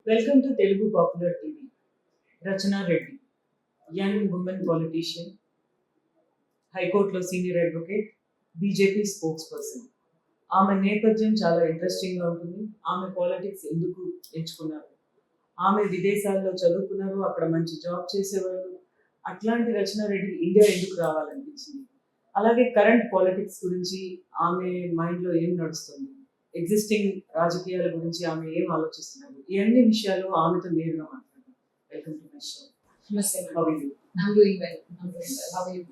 Welcome to Telugu Popular TV. Rachana Reddy, young woman politician, HighCourt లో senior advocate, BJP spokes person. ఆమె నేపథ్యం చాలా ఇంట్రెస్టింగ్గా ఉంటుంది. ఆమె పాలిటిక్స్ ఎందుకు ఎంచుకున్నారు, ఆమె విదేశాల్లో చదువుకున్నారు, అక్కడ మంచి జాబ్ చేసేవారు. అట్లాంటి రచన రెడ్డి ఇండియా ఎందుకు రావాలనిపించింది, అలాగే కరెంట్ పాలిటిక్స్ గురించి ఆమె మైండ్లో ఏం నడుస్తుంది, ఎగ్జిస్టింగ్ రాజకీయాల గురించి ఆమె ఏం ఆలోచిస్తున్నారు, ఇవన్నీ విషయాలు ఆమెతో నేరుగా మాట్లాడతాం. Welcome to my show. Namaste. How are you? I'm doing well. How are you?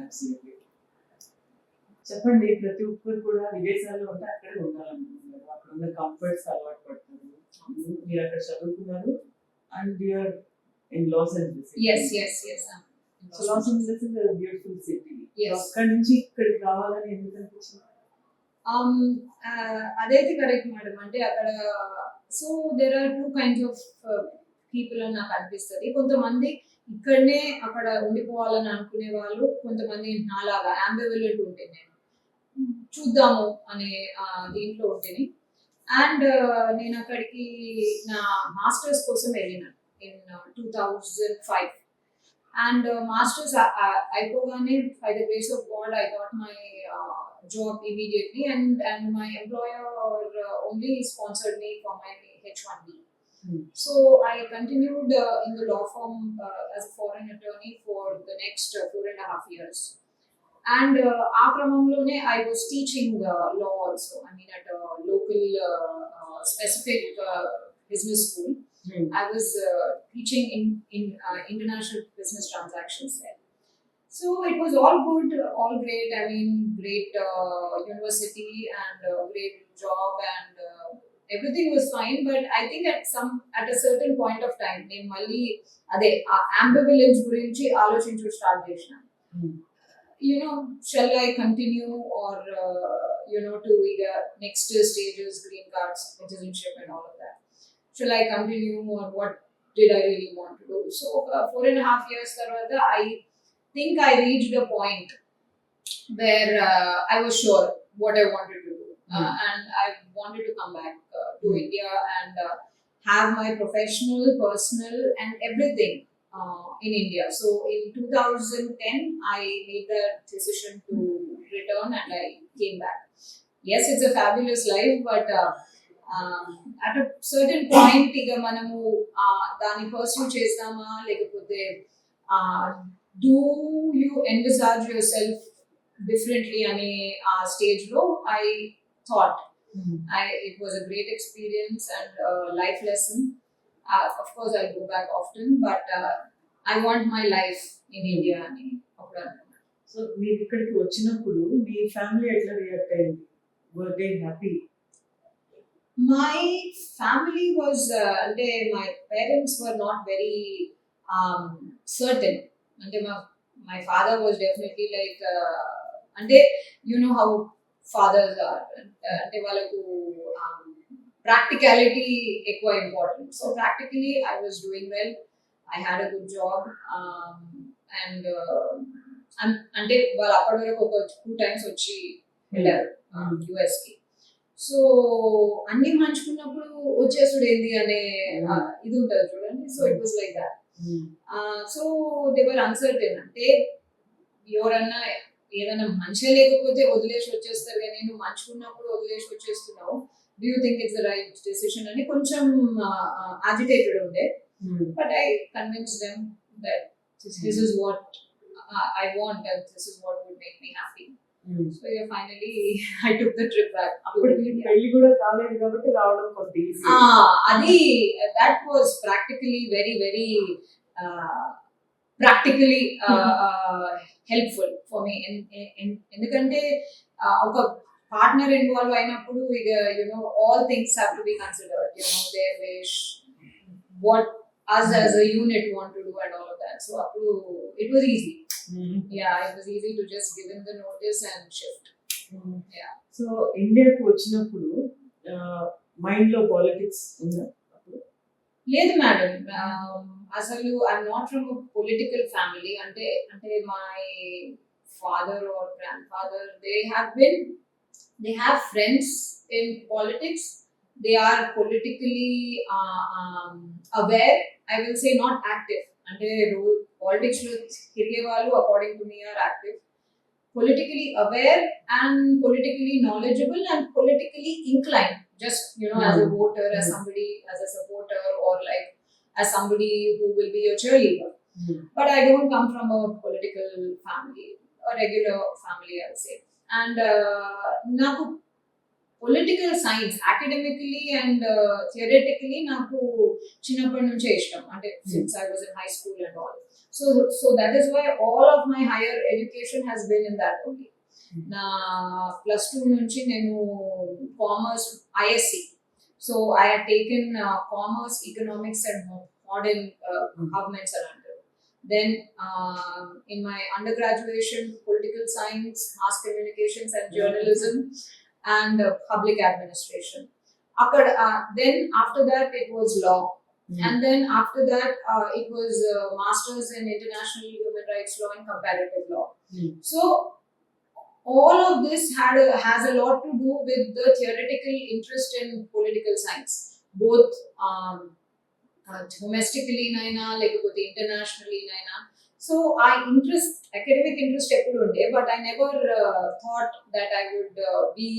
Absolutely. చెప్పండి, ప్రతి ఒక్కరు కూడా విదేశాల్లో ఉంటే అక్కడే ఉండాలనుకుంటున్నారు, అక్కడ ఉన్న కంఫర్ట్స్ అలవాటు పడుతున్నారు. మీరు అక్కడ చదువుకున్నారు and you're in Los Angeles. Yes. So Los Angeles is a beautiful city. Yes. అక్కడ నుంచి ఇక్కడికి రావాలని ఎందుకు అనిపించింది? అదైతే కరెక్ట్ మేడం. అంటే అక్కడ so there are two kinds of people అని నాకు అనిపిస్తుంది. కొంతమంది ఇక్కడనే అక్కడ ఉండిపోవాలని అనుకునే వాళ్ళు, కొంతమంది నాలాగా అంబివలెంట్ ఉంటే నేను చూద్దాము అనే దీంట్లో ఉంటేనే. అండ్ నేను అక్కడికి నా మాస్టర్స్ కోసం వెళ్ళినాను ఇన్ 2005. And masters అయిపోగానే by the grace of God I got my job immediately, and my employer only sponsored me for my H1B. So I continued in the law firm as a foreign attorney for the next 4.5 years. And ఆ క్రమంలోనే I was teaching law also. I mean at a local specific business school. I was teaching in international business transactions there. So it was all good, all great. I mean, great university and great job, and everything was fine. But I think at a certain point of time, నేను మళ్ళీ అదే ambivalence గురించి ఆలోచించు start చేసిన. Shall I continue or to either next stages, green cards, citizenship, and all of that. Shall I continue, or what did I really want to do? So 4.5 years tarvata, I think I reached a point where I was sure what I wanted to do. And I wanted to come back to India and have my professional, personal and everything in India. So in 2010, I made the decision to return and I came back. Yes, it's a fabulous life, but at a certain point ఇక మనము దాన్ని pursue చేద్దామా లేకపోతే do you envisage yourself differently అనే ఆ stage లో I thought it was a great experience and life lesson. Of course I'll go back often, but I want my life in India అని అప్పుడు అనుకున్నాను. So మీరు ఇక్కడికి వచ్చినప్పుడు మీ family ఎట్లా రియాక్ట్ అయింది? Were they happy? My family was my parents were not very certain. My father was definitely like you know how fathers are, వాళ్ళకు practicality ఎక్కువ important. So practically I was doing well, I had a good job, and అంటే వాళ్ళు అప్పటి వరకు ఒక 2 times వచ్చి వెళ్ళారు US కి. సో అన్ని మంచుకున్నప్పుడు వచ్చేసుడు ఏంది అనే ఇది ఉంటుంది చూడండి. So it was like that. So they were uncertain. అంటే ఎవరన్నా ఏదైనా మంచిగా లేకపోతే వదిలేసి వచ్చేస్తారు, కానీ నువ్వు మంచుకున్నప్పుడు వదిలేసి వచ్చేస్తున్నావు, do you think it's the right decision అని కొంచెం అజిటేటెడ్ ఉండే. But I convince them that this is what I want and this is what would make me happy. So yeah, finally I took the trip back. అప్పుడు పెళ్లి కూడా కాలేదు కాబట్టి రావడం కొంత ఈజీ. అది that was practically very practically helpful for me. ఎందుకంటే ఒక పార్ట్నర్ ఇన్వాల్వ్ అయినప్పుడు ఇక all things have to be considered, their wish, what us as a unit want to do and all of that. So appudu it was easy. Yeah, it was easy to just give him the notice and shift. Yeah. So ఇండియాకి వచ్చినప్పుడు mind లో politics ఉందా? లేదు madam, అసలు I'm not from political family. అంటే my father or grandfather they have friends in politics, they are politically aware. I will say not active. అంటే politics లో తిరిగే వాళ్ళు according to me are active, politically aware and politically knowledgeable and politically inclined, just as a voter, as somebody, as a supporter, or like as somebody who will be your cheerleader. But I don't come from a political family, a regular family, I would say. And నాకు political science academically and theoretically నాకు చిన్నప్పటి నుంచే ఇష్టం, అంటే since I was in high school and all. So that is why all of my higher education has been in that only. నా +2 నుంచి నేను commerce ISC, so I had taken commerce, economics and modern governments అని అంటారు. Then in my undergraduation, political science, mass communications and journalism, and public administration. Then after that it was law, and then after that it was masters in international human rights law and comparative law. So all of this has a lot to do with the theoretical interest in political science, both domestically naina lekapothe internationally naina. So I academic interest eppudu unde, but I never thought that I would be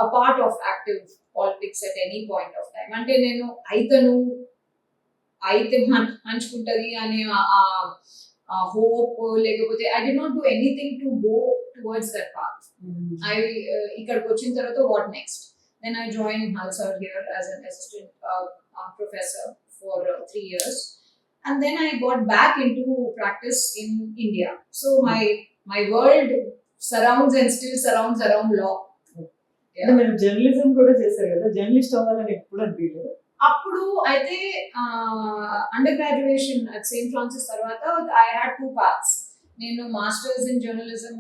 a part of active politics at any point of time. Ante nenu aithe manchukuntadi ane hope lekapothe I did not do anything to go towards that path. I ikkadiki vachin tarvata what next? Then I joined HighCourt here as an assistant professor for 3 years, and then I got back into practice in India. So my world surrounds and still surrounds around law. మీరు journalism కూడా చేశారు కదా, journalist అవ్వాలని ఎప్పుడు అనిపించలేదు? అప్పుడు అయితే under graduation at Saint Francis తర్వాత ఐ హ్యాడ్ 2 paths. నేను మాస్టర్స్ ఇన్ జర్నలిజం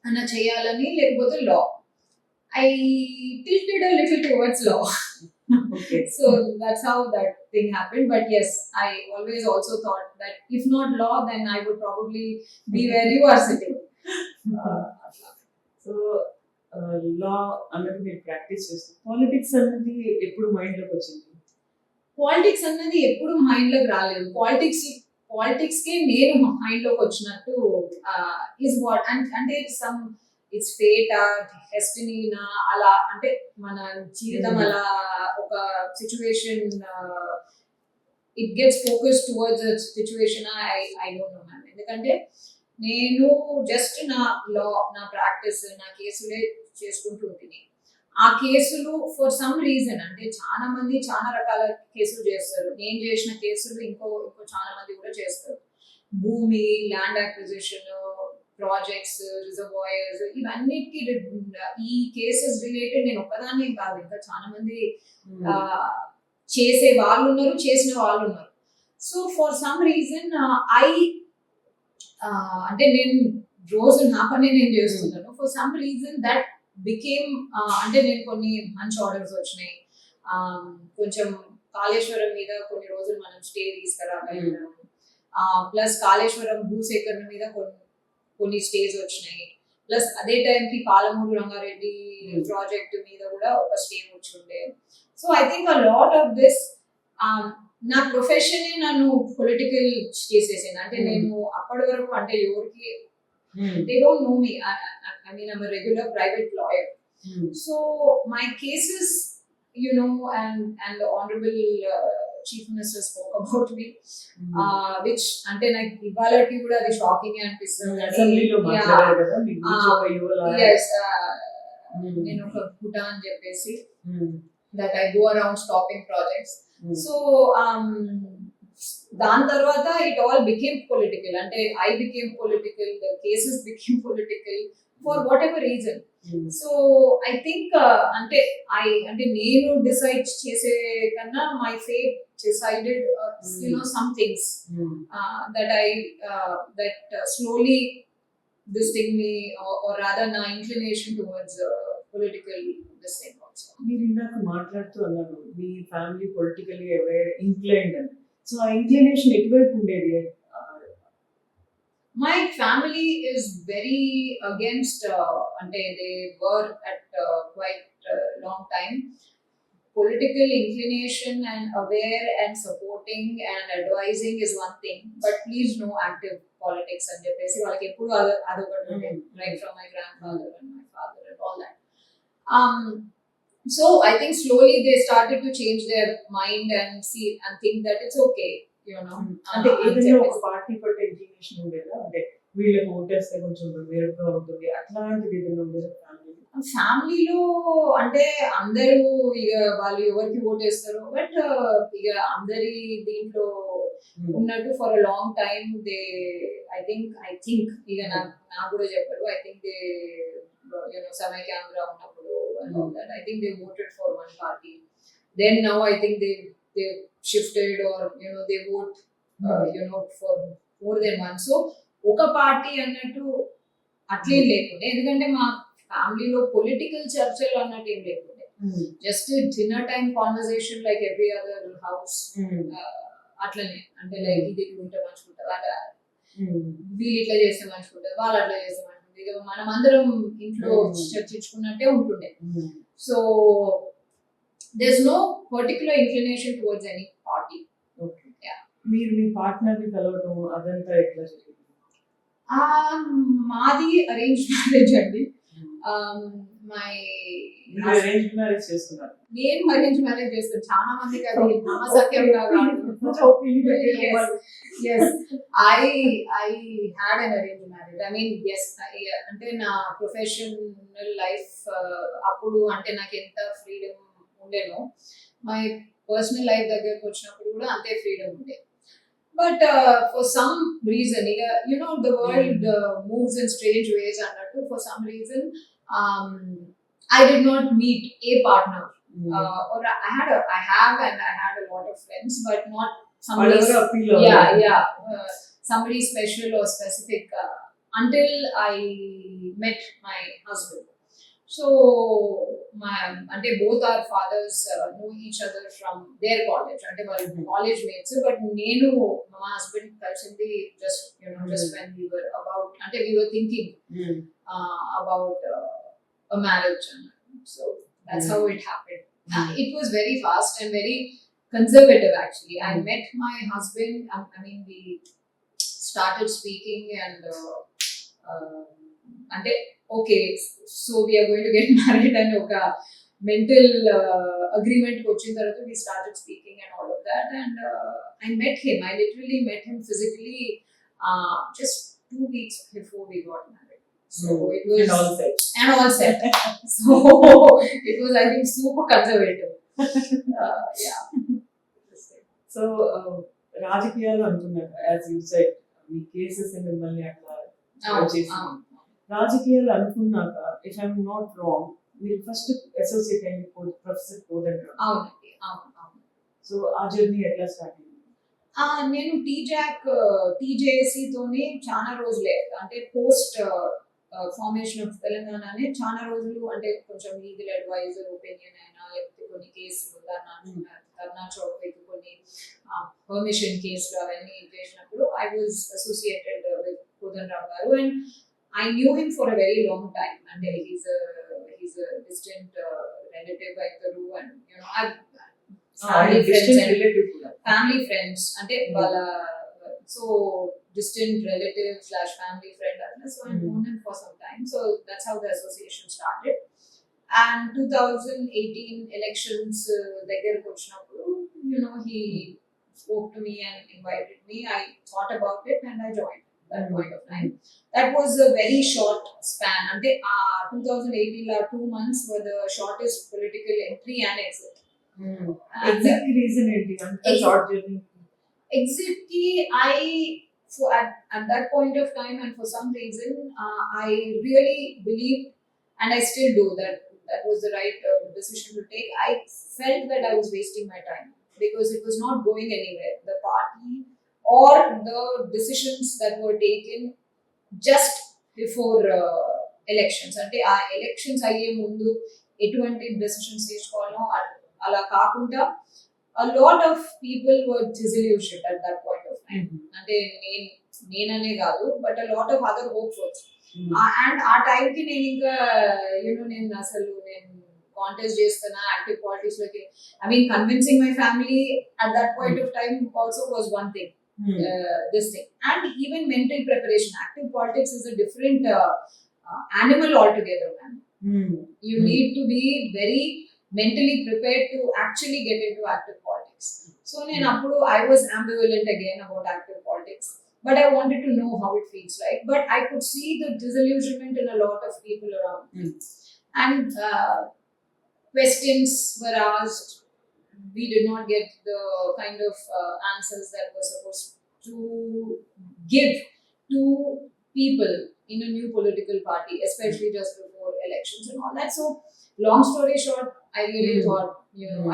అన్న చేయాలని, లేకపోతే లా. I tilted a little towards law. Okay. So that's how that thing happened. But yes, I always also thought that if not law, then I would probably be where you are sitting. So లా అన్నది మీరు practice చేస్తారు. Politics అన్నది ఎప్పుడు మైండ్లోకి వచ్చింది? Politics అన్నది ఎప్పుడు మైండ్లోకి రాలేదు. పాలిటిక్స్కే నేను మైండ్లోకి వచ్చినట్టు ఈజ్ వాట్ అంటే సమ్ ఇట్స్ ఫేట్ డెస్టినీనా అలా, అంటే మన జీవితం అలా ఒక situation it gets focus towards a situation. I don't know ma'am. ఎందుకంటే నేను జస్ట్ నా ప్రాక్టీస్, నా కేసులే చేసుకుంటూ ఉంటుంది. ఆ కేసులు ఫర్ సమ్ రీజన్, అంటే చాలా మంది చాలా రకాల కేసులు చేస్తారు. నేను చేసిన కేసులు ఇంకో చాలా మంది కూడా చేస్తారు. భూమి, ల్యాండ్ అక్విజిషన్, ప్రాజెక్ట్స్, రిజర్వాయర్స్, ఇవన్నిటికీ ఈ కేసెస్ రిలేటెడ్ నేను ఒక్కదాన్ని కాదు, ఇంకా చాలా మంది చేసే వాళ్ళు ఉన్నారు, చేసిన వాళ్ళు ఉన్నారు. సో ఫర్ సమ్ రీజన్ అంటే నేను రోజు నా పని నేను చేస్తున్నాను. For some reason that became, అంటే నేను కొన్ని మంచి ఆర్డర్స్ వచ్చినాయి. కొంచెం కాళేశ్వరం మీద కొన్ని రోజులు మనం స్టే తీసుకురావాలి, ప్లస్ కాళేశ్వరం భూసేకరణ మీద కొన్ని స్టేస్ వచ్చినాయి, ప్లస్ అదే టైంకి పాలమూరు రంగారెడ్డి ప్రాజెక్ట్ మీద కూడా ఒక స్టే వచ్చి ఉండే. So I think a lot of this, నా ప్రొఫెషన్ నన్ను పొలిటికల్ చేసేసింది. అంటే నేను అప్పటి వరకు, అంటే ఎవరికి they don't know me. I mean, I'm a regular private lawyer. So my cases, and the honorable chief minister spoke about me, which ante నాకు ఇవాళకి కూడా అది షాకింగ్ అనిపిస్తుంది. అసెంబ్లీలో మాట్లాడారు కదా మీకు ఒక యువ లాయర్. yes, నేను ఒక కుటా అని చెప్పేసి that I go around stopping projects. So దాని తర్వాత it all became political. అంటే I became political, the cases became political for whatever reason. So I think అంటే నేను డిసైడ్ చేసే కన్నా my fate decided some things that slowly this thing me, or rather na inclination towards political this thing also. మీరు ఇందాక మాట్లాడుతూ అన్నారు మీ family politically aware, inclined అని. So ఆ ఇంక్లినేషన్ ఎటువైపు ఉండేది? My family is very against, they were at quite long time. Political inclination and aware and supporting and advising is one thing, but please no active politics and చెప్పేసి వాళ్ళకి ఎప్పుడు అదొకటి ఉంటుంది, right from my grandfather and my father and all that. So I think slowly they started to change their mind and see and think that it's okay, you know. అంటే ఏదైనా ఒక party పట్ల inclination ఉండేదా, అంటే వీళ్ళకి ఓటేస్తే కొంచెం వేరుగా ఉంటుంది అట్లాంటిది ఏదైనా ఉండేదా ఫ్యామిలీలో? అంటే అందరూ ఇక వాళ్ళు ఎవరికి ఓటేస్తారు, బట్ ఇక అందరి దీంట్లో ఉన్నట్టు for a long time they I think ఇక నాకు కూడా చెప్పారు, ఐ థింక్ దే సమయ కెమెరా ఉన్నప్పుడు and all that, I think they voted for one party, then now I think they shifted or they vote for more than one. So ఒక party అన్నట్టు అట్లే లేకుండే, ఎందుకంటే మా ఫ్యామిలీలో పొలిటికల్ చర్చలు అన్నట్టు ఏం లేకుండే, just dinner time conversation like every other house, అట్లనే. అంటే లైక్ ఇది ఉంటే మంచుకుంటారు, అట్లా వీళ్ళు ఇట్లా చేస్తే మంచుకుంటారు, వాళ్ళు అట్లా చేస్తే మంచుకుంటారు, ఇక మనం అందరం ఇంట్లో చర్చించుకున్నట్టే ఉంటుండే. So there's no particular inclination towards any party. Okay. Yeah. మీరు మీ పార్ట్నర్ ని కలవటం అదంతా ఎట్లా జరిగింది? మాది అరేంజ్ మ్యారేజ్ అండి. అరేంజ్ మ్యారేజ్ చేసుకున్నారు? నేను అరేంజ్ మ్యారేజ్ చేసుకున్నాను. చాలా మందికి అది నమ్మసక్యం కాదు. Yes, I had an arranged marriage. I mean, yes, అంటే నా ప్రొఫెషనల్ లైఫ్ అప్పుడు అంటే నాకు ఎంత ఫ్రీడమ్ ఉండేనో, మై పర్సనల్ లైఫ్ దగ్గరకు వచ్చినప్పుడు కూడా అంతే ఫ్రీడమ్ ఉండే. బట్ ఫర్ సమ్ రీజన్, ఇక the world moves in strange ways అన్నట్టు, for some reason I did not meet a partner. Or I have and I had a lot of friends, but not somebody somebody special or specific until I met my husband. So ante both our fathers know each other from their college, ante వాళ్ళు college mates, but నేను మా husband కలిసింది just when we were about, ante we were thinking about a marriage. So that's how it happened. It was very fast and very conservative actually. I met my husband, I mean we started speaking and ante okay, so we are going to get married and oka mental agreement ko vachin tarvata we started speaking and all of that, and I met him. I literally met him physically just 2 weeks before we got married. So it was all set. So it was, I think, super conservative. Yeah. So రాజకీయాలు అంటున్నారు, as you said, me cases మిమ్మల్ని అట్లా చేసింది. రాజకీయాలు అనుకున్నాక, if I'm not wrong, మీరు first associate అయింది professor Kodandaram. అవునండి, అవును. సో ఆ జర్నీ ఎట్లా స్టార్ట్ అయింది? నేను టీజేఏసీ తోనే చాలా రోజులే, అంటే పోస్ట్ ఫార్మేషన్ ఆఫ్ తెలంగాణనే చాలా రోజులు, అంటే కొంచెం లీగల్ అడ్వైజర్ ఒపీనియన్ అయినా, లేకపోతే కొన్ని కేసులు ధర్నా చౌక్ కొన్ని పర్మిషన్ కేసులు అవన్నీ చేసినప్పుడు I was associated with Kodandaram గారు, and I knew him for a very long time, and he's a distant relative like Telugu, and I've family friends ante wala, so distant relative / family friend, so I've known him for some time. So that's how the association started. And 2018 elections దగ్గరకు వచ్చినప్పుడు he spoke to me and invited me. I thought about it and I joined that point of time. That was a very short span. And 2018 2 months were the shortest political entry and exit. Exact reason enti anta short journey? Exit ki at that point of time, and for some reason I really believed, and I still do, that was the right decision to take. I felt that I was wasting my time because it was not going anywhere. The party or the decisions that were taken just before elections, అంటే ఆ elections అయ్యే ముందు ఎటువంటి decisions తీసుకోవాలో అలా కాకుండా a lot of people were disillusioned at that point of time. అంటే నేననే కాదు, but a lot of other hopefuls. And ఆ టైంకి నేను ఇంకా నేను కాంటెస్ట్ చేస్తున్నా యాక్టివ్ పాలిటిక్స్ లోకి. I mean, convincing my family at that point of time also was one thing. This thing, and even mental preparation. Active politics is a different animal altogether, man. You need to be very mentally prepared to actually get into active politics. So then I was ambivalent again about active politics, but I wanted to know how it feels like. But I could see the disillusionment in a lot of people around me, and questions were asked. We did not get the kind of answers that were supposed to give to people in a new political party, especially just before elections and all that. So, long story short, I really thought,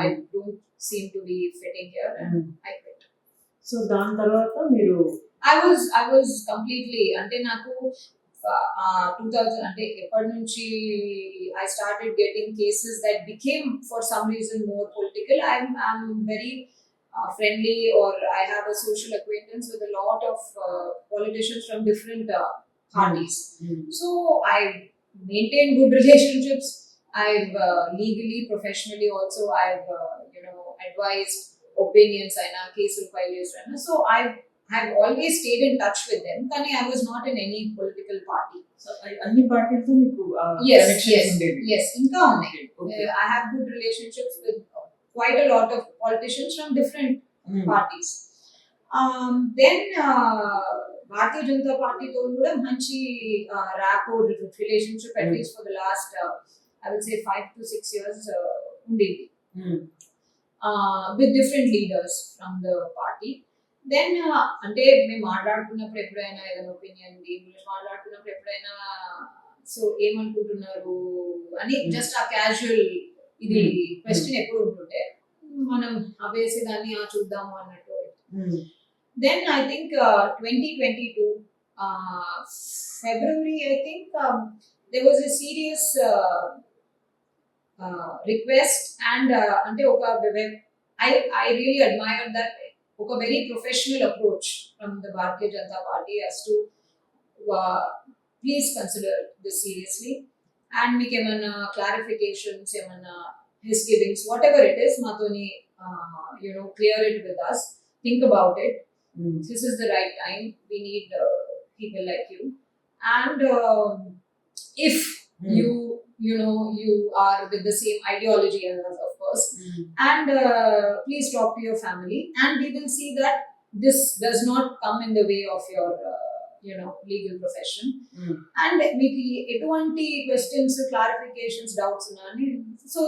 I don't seem to be fitting here, and I quit. So దాని తర్వాత మీరు I was completely, అంటే నాకు 2000 అంటే ఎప్పటి నుంచి I started getting cases that became for some reason more political. I'm very friendly, or I have a social acquaintance with a lot of politicians from different parties. So I maintain good relationships. I've legally, professionally also, I've advised opinions and cases filed. So I've always stayed in touch with them. Kani I was not in any political party. So అన్ని పార్టీలతో మీకు Yes, connections ఉండేవి. yes. Inka unnai. I have good relationships with quite a lot of politicians from different parties. Then Bharatiya Janata Party తో కూడా మంచి rapport relationship at least for the last I would say 5 to 6 years ఉండేది. With different leaders from the party. Then అంటే మేము మాట్లాడుకున్నప్పుడు ఎప్పుడైనా ఏదైనా opinion మాట్లాడుకున్నప్పుడు ఎప్పుడైనా సో ఏమనుకుంటున్నారు అని జస్ట్ ఆ క్యాజువల్ ఇది క్వశ్చన్ ఎప్పుడు ఉంటుండే, మనం అవేసి దాన్ని చూద్దాము అన్నట్టు. Then I think 2022 February, I think there was a serious request, and అంటే ఒక I really admired that a very professional approach from the Bharatiya Janata Party as to please consider this seriously, and make clarifications, misgivings, whatever it is, matoni clear it with us, think about it. This is the right time. We need people like you, and if you are with the same ideology as us, of course, and please talk to your family, and we will see that this does not come in the way of your legal profession. And meeki etuvanti questions, clarifications, doubts unnani. So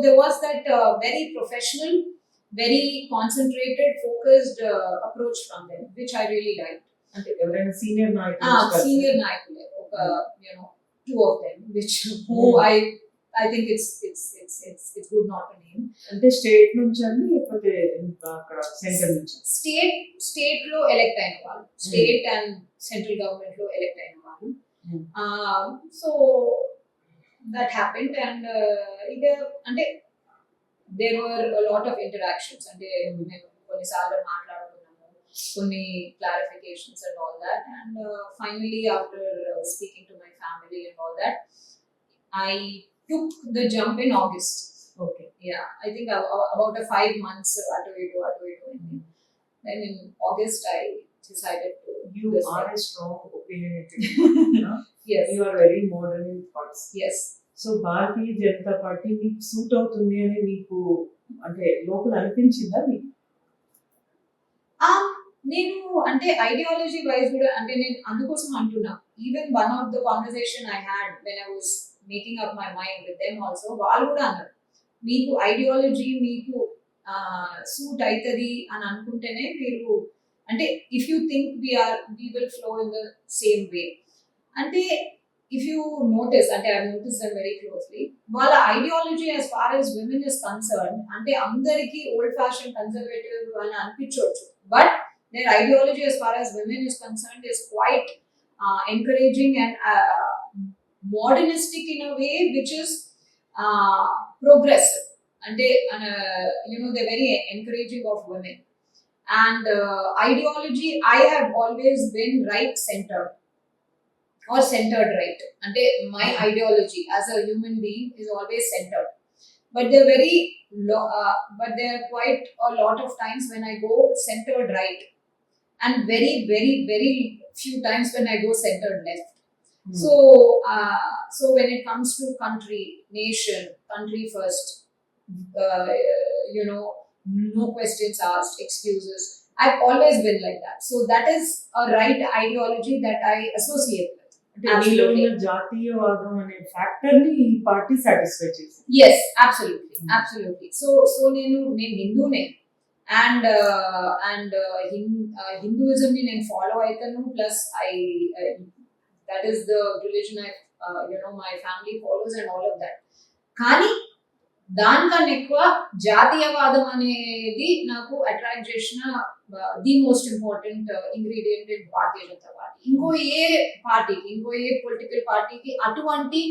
there was that very professional, very concentrated, focused approach from them, which I really liked. అంటే ఎవరైనా senior నాయకులు senior నాయకులే ఒక two of them, which who I think it's good not to name. అంటే state నుంచి అని లేకపోతే అక్కడ సెంటర్ నుంచి? స్టేట్ లో ఎలెక్ట్ అయిన వాళ్ళు, స్టేట్ అండ్ సెంట్రల్ గవర్నమెంట్ లో ఎలెక్ట్ అయిన వాళ్ళు. సో దట్ హ్యాపెండ్, అండ్ ఇది అంటే there were a lot of interactions, అంటే మేము కొన్నిసార్లు మాట్లాడుకున్నాము, కొన్ని clarifications and all that, and finally after speaking to my family and all that, I took the jump in August. Okay. Yeah, I think about a 5 months ato idu. Then in August I decided to You are a strong opinionated. Yes. You are very modern in thoughts. Yes. So Bharatiya Janata party మీకు suit అవుతుంది అని మీకు అంటే లోపల అనిపించిందా మీకు? నేను అంటే ఐడియాలజీ వైజ్ కూడా అంటే నేను అందుకోసం అంటున్నా, even one of the conversation I had when I was making up my mind with them also, వాళ్ళు కూడా అన్నారు మీకు ఐడియాలజీ మీకు సూట్ అవుతుంది అని అనుకుంటేనే మీరు అంటే if you think we will flow in the same way. అంటే if you notice, and I have noticed them very closely, వాళ్ళ ideology as far as women is concerned, అంటే అందరికి old fashioned conservative అని అనిపించవచ్చు, but their ideology as far as women is concerned is quite encouraging and modernistic in a way which is progressive. అంటే they're very encouraging of women, and ideology I have always been right centered or centered right. And my ideology as a human being is always centered. but they're very but there are quite a lot of times when I go centered right, and very very very few times when I go centered left. So so when it comes to country, nation, country first, uh, you know, no questions asked, excuses, I've always been like that. So that is a right ideology that I associate with. అంటే మీలో ఉన్న జాతీయవాదం అనే factor ని ఈ party satisfy చేసింది. Yes, absolutely, absolutely. So నేను హిందూనే, and Hinduism ni నేను ఫాలో అవుతాను, plus that is the religion I my family follows and all of that. కానీ దానికన్నా ఎక్కువ జాతీయవాదం అనేది నాకు అట్రాక్ట్ చేసిన the most important ingredient in Bharatiya Janata party. ఇంకో ఏ పార్టీకి, ఇంకో ఏ పొలిటికల్ పార్టీకి అటువంటి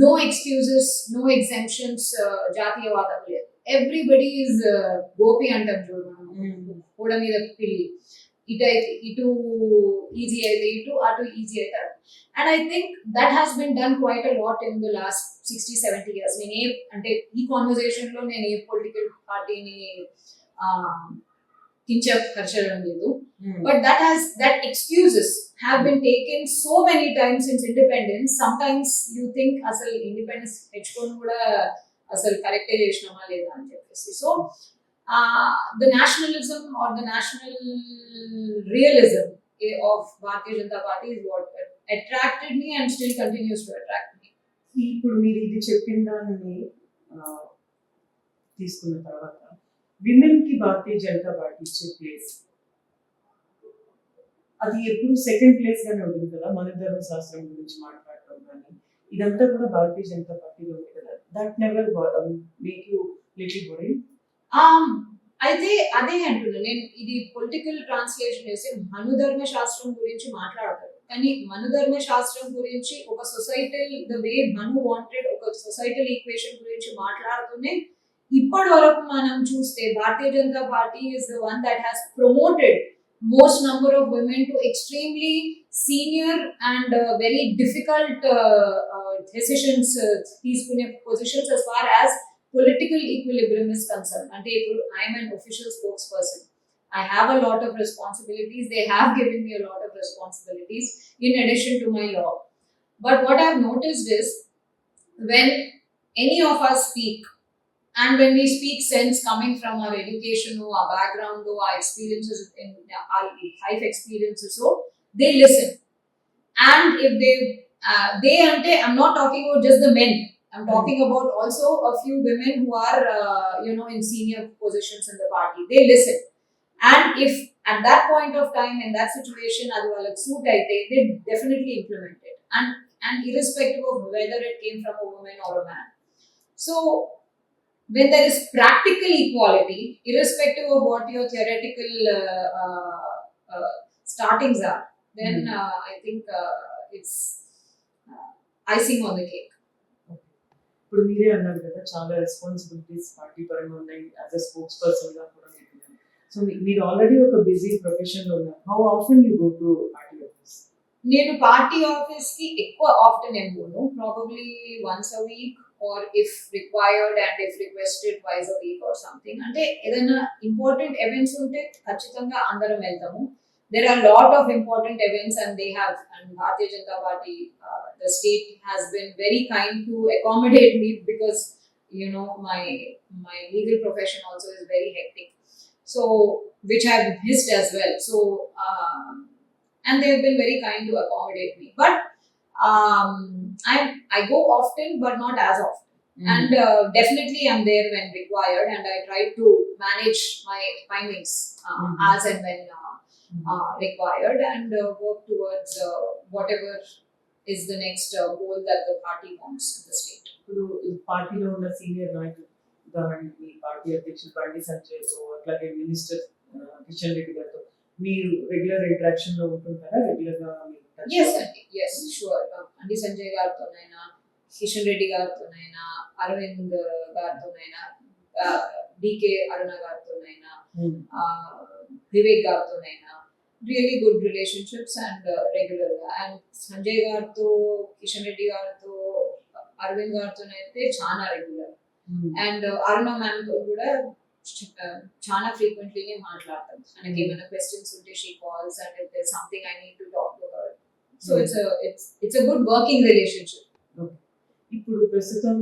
నో ఎక్స్క్యూజెస్, నో ఎగ్జెంప్షన్స్ జాతీయవాదం లేదు. ఎవ్రీబడి ఈజ్ గోపి అంటాం చూడు మనం, కూడా మీద పిల్లి, ఇటు ఈజీ అయితే ఇటు, అటు ఈజీ అయితే అటు. And I think that has been done quite a lot in the last 60-70 years. నేను అంటే ఈ కాన్వర్సేషన్ లో నేను ఏ పొలిటికల్ పార్టీని కించపరచడం లేదు, but that excuses have been taken so many times since independence. Sometimes you think అసలు ఇండిపెండెన్స్ తెచ్చుకొని కూడా అసలు కరెక్టే చేసినామా లేదా అని చెప్పేసి. So the nationalism or the national realism of Bharatiya Janata Party is what attracted me and still continues to attract me. ఇప్పుడు మీరు ఇది చెప్పిన దాన్ని తీసుకున్న తర్వాత విమెన్ కి భారతీయ జనతా పార్టీ ఇచ్చే ప్లేస్ అది ఎప్పుడు సెకండ్ ప్లేస్ గానే ఉంటుంది కదా. మన ధర్మ శాస్త్రం గురించి మాట్లాడటం కానీ ఇదంతా కూడా భారతీయ జనతా పార్టీలో ఉంది కదా. That never make you little worry? అయితే అదే అంటున్నా నేను, ఇది పొలిటికల్ ట్రాన్స్లేషన్ చేసి మనుధర్మ శాస్త్రం గురించి మాట్లాడతారు, కానీ మనుధర్మ శాస్త్రం గురించి ఒక societal the way Manu wanted ఒక సొసైటల్ ఈక్వేషన్ గురించి మాట్లాడుతూనే ఇప్పటి వరకు మనం చూస్తే Bharatiya Janata Party is the one that has promoted most number of women to extremely senior and very difficult decisions, తీసుకునే positions as far as political equilibrium is concerned. Ante ippudu I am an official spokesperson, I have a lot of responsibilities, they have given me a lot of responsibilities in addition to my law. But what I have noticed is when any of us speak, and when we speak sense coming from our education or our background or our experiences in our life experiences, so they listen. And if they ante, I'm not talking about just the men, I'm talking about also a few women who are in senior positions in the party, they listen. And if at that point of time, in that situation, adu valaku suit aithe, they definitely implement it, and irrespective of whether it came from a woman or a man. So when there is practical equality, irrespective of what your theoretical startings are, then I think it's icing on the cake. ఇప్పుడు మీరే అన్నారు కదా చాలా responsibilities party పరంగా ఉన్నాయి, as a spokes person గా కూడా మీకు. సో మీరు ఆల్రెడీ ఒక బిజీ ప్రొఫెషన్ లో ఉన్నారు. How often you go to party office? నేను పార్టీ ఆఫీస్ కి ఎక్కువ ఆఫ్టన్ ఏం పోను, probably once a week or if required and if requested twice a week or something. అంటే ఏదైనా ఇంపార్టెంట్ ఈవెంట్స్ ఉంటే ఖచ్చితంగా అందరం వెళ్తాము. There are a lot of important events and they have, and Bharatiya Janata Party, the state has been very kind to accommodate me because my legal profession also is very hectic, so which I've missed as well. So and they have been very kind to accommodate me, but I go often but not as often. And definitely I'm there when required, and I try to manage my timings as and when required, and work towards whatever is the next goal that the party wants in the state. ఇప్పుడు పార్టీలో ఉన్న senior నాయకులు, ఉదాహరణకి party అధ్యక్షులు బండి సంజయ్తో, అట్లాగే minister Kishan Reddy గారితో మీరు రెగ్యులర్ ఇంటరాక్షన్ లో ఉంటుంటారా? రెగ్యులర్ గా yes sure. బండి సంజయ్ గారితోనైనా, కిషన్ రెడ్డి గారితోనైనా, అరవింద్ గారితోనైనా, డికే అరుణ గారితోనైనా, వివేక్ గారితోనైనా really good relationships and regular గా. అండ్ సంజయ్ గారితో, కిషన్ రెడ్డి గారితో, అరవింద్ గారితోనైతే చాలా రెగ్యులర్. అండ్ అరుణ మ్యామ్ తో కూడా చాలా ఫ్రీక్వెంట్లీనే మాట్లాడతాం. మనకి ఏమైనా క్వశ్చన్స్ ఉంటే she calls and if there something I need to talk to her. So it's a good working relationship. ఇప్పుడు ప్రస్తుతం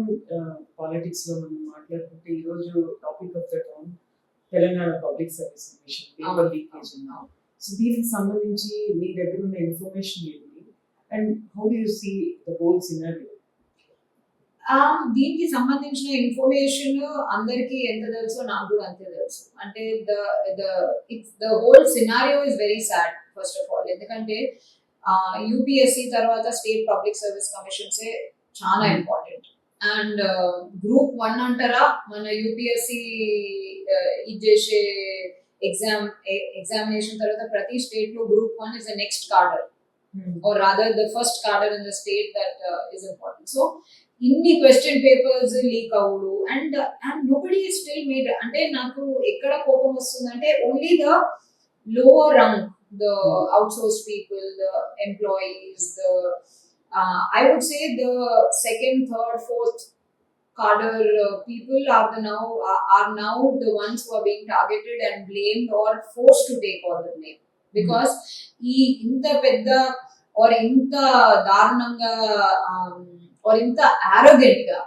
పాలిటిక్స్ లో మనం మాట్లాడుకుంటే ఈ రోజు topic of the town Telangana public service commission paper leakage ఉన్నాం. సో దీనికి సంబంధించి మీ దగ్గర ఉన్న ఇన్ఫర్మేషన్ ఏంటి and how do you see the whole scenario? దీనికి సంబంధించిన ఇన్ఫర్మేషన్ అందరికి ఎంత తెలుసో నాకు కూడా అంతే తెలుసు. అంటే the whole scenario is very sad first of all. ఎందుకంటే యూపీఎస్సీ తర్వాత స్టేట్ పబ్లిక్ సర్వీస్ కమిషన్స్ చాలా ఇంపార్టెంట్. అండ్ గ్రూప్ 1 అంటారా, మన యూపీఎస్సీ ఇది చేసే ఎగ్జామినేషన్ తర్వాత ప్రతి స్టేట్ లో group 1 is the next cadre or rather the first cadre in the state that is important. So inni question papers leak avadu and nobody is still made. Ante naku ekkada kopam vastundante only the lower rung, the outsourced people, the employees, the I would say the second, third, fourth cadre people are now the ones who are being targeted and blamed or forced to take all the blame. Because ఈ ఇంత పెద్ద are ఇంత దారుణంగా are ఇంత arrogant గా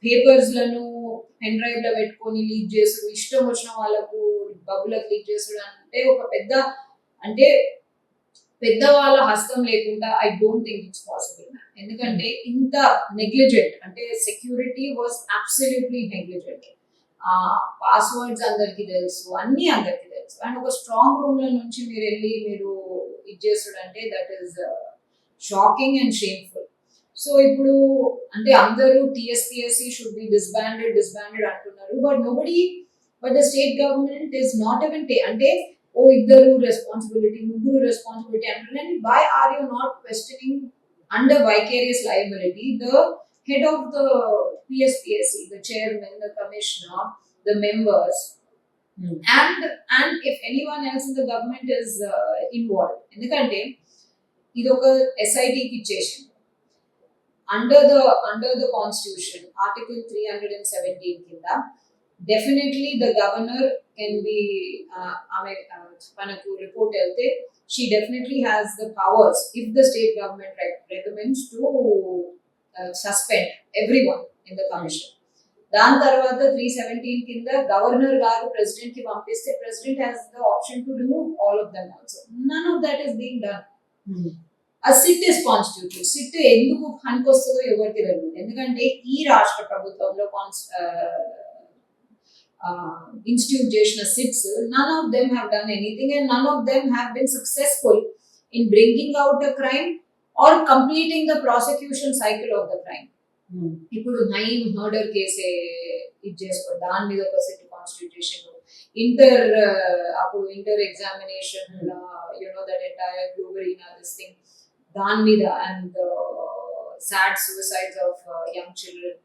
papers లను pen drive లో పెట్టుకొని లీక్ చేసుడు, ఇష్టం వచ్చిన వాళ్ళకు బబులకు లీక్ చేసుడు అంటే ఒక పెద్ద అంటే పెద్దవాళ్ళ హస్తం లేకుండా I don't think it's possible. ఎందుకంటే ఇంత నెగ్లిజెంట్ అంటే security was absolutely negligent. Passwords అందరికి తెలుసు, అన్ని అందరికి తెలుసు. అండ్ ఒక స్ట్రాంగ్ రూమ్ లో నుంచి మీరు ఇది చేస్తాడంటే that is shocking and shameful. So ఇప్పుడు అంటే అందరూ టీఎస్పీఎస్సీ షుడ్ బి డిస్బాండెడ్ అంటున్నారు. But the state government is not even అంటే ఇద్దరు రెస్పాన్సిబిలిటీ, ముగ్గురు రెస్పాన్సిబిలిటీ అంటున్నారు. Why are you not questioning under vicarious liability the head of the PSPSC, the chairman, the commissioner, the members, and if anyone else in the government is involved? Endukante idoka SIT ki ichesindi under the constitution article 317 kinda definitely the governor can be manaku report elte she definitely has the powers if the state government recommends to suspend everyone in the commission. దాని తర్వాత 317 కింద governor గారు president కి పంపిస్తే president has the option to remove all of them also. None of that is being done. ఆ SIT is constitutive. SIT ఎందుకు పనికొస్తుందో ఎవరికి తెలియదు. ఎందుకంటే ఈ రాష్ట్ర ప్రభుత్వంలో institute చేసిన sits, none of them have done anything and none of them have been successful in bringing out a crime or completing the prosecution cycle of the crime. ఇప్పుడు నయీం మర్డర్ కేసే ఇది చేసుకో, దాని మీద ఒక SIT constitution, inter examination that entire Globarena this thing దాని మీద and sad suicides of young children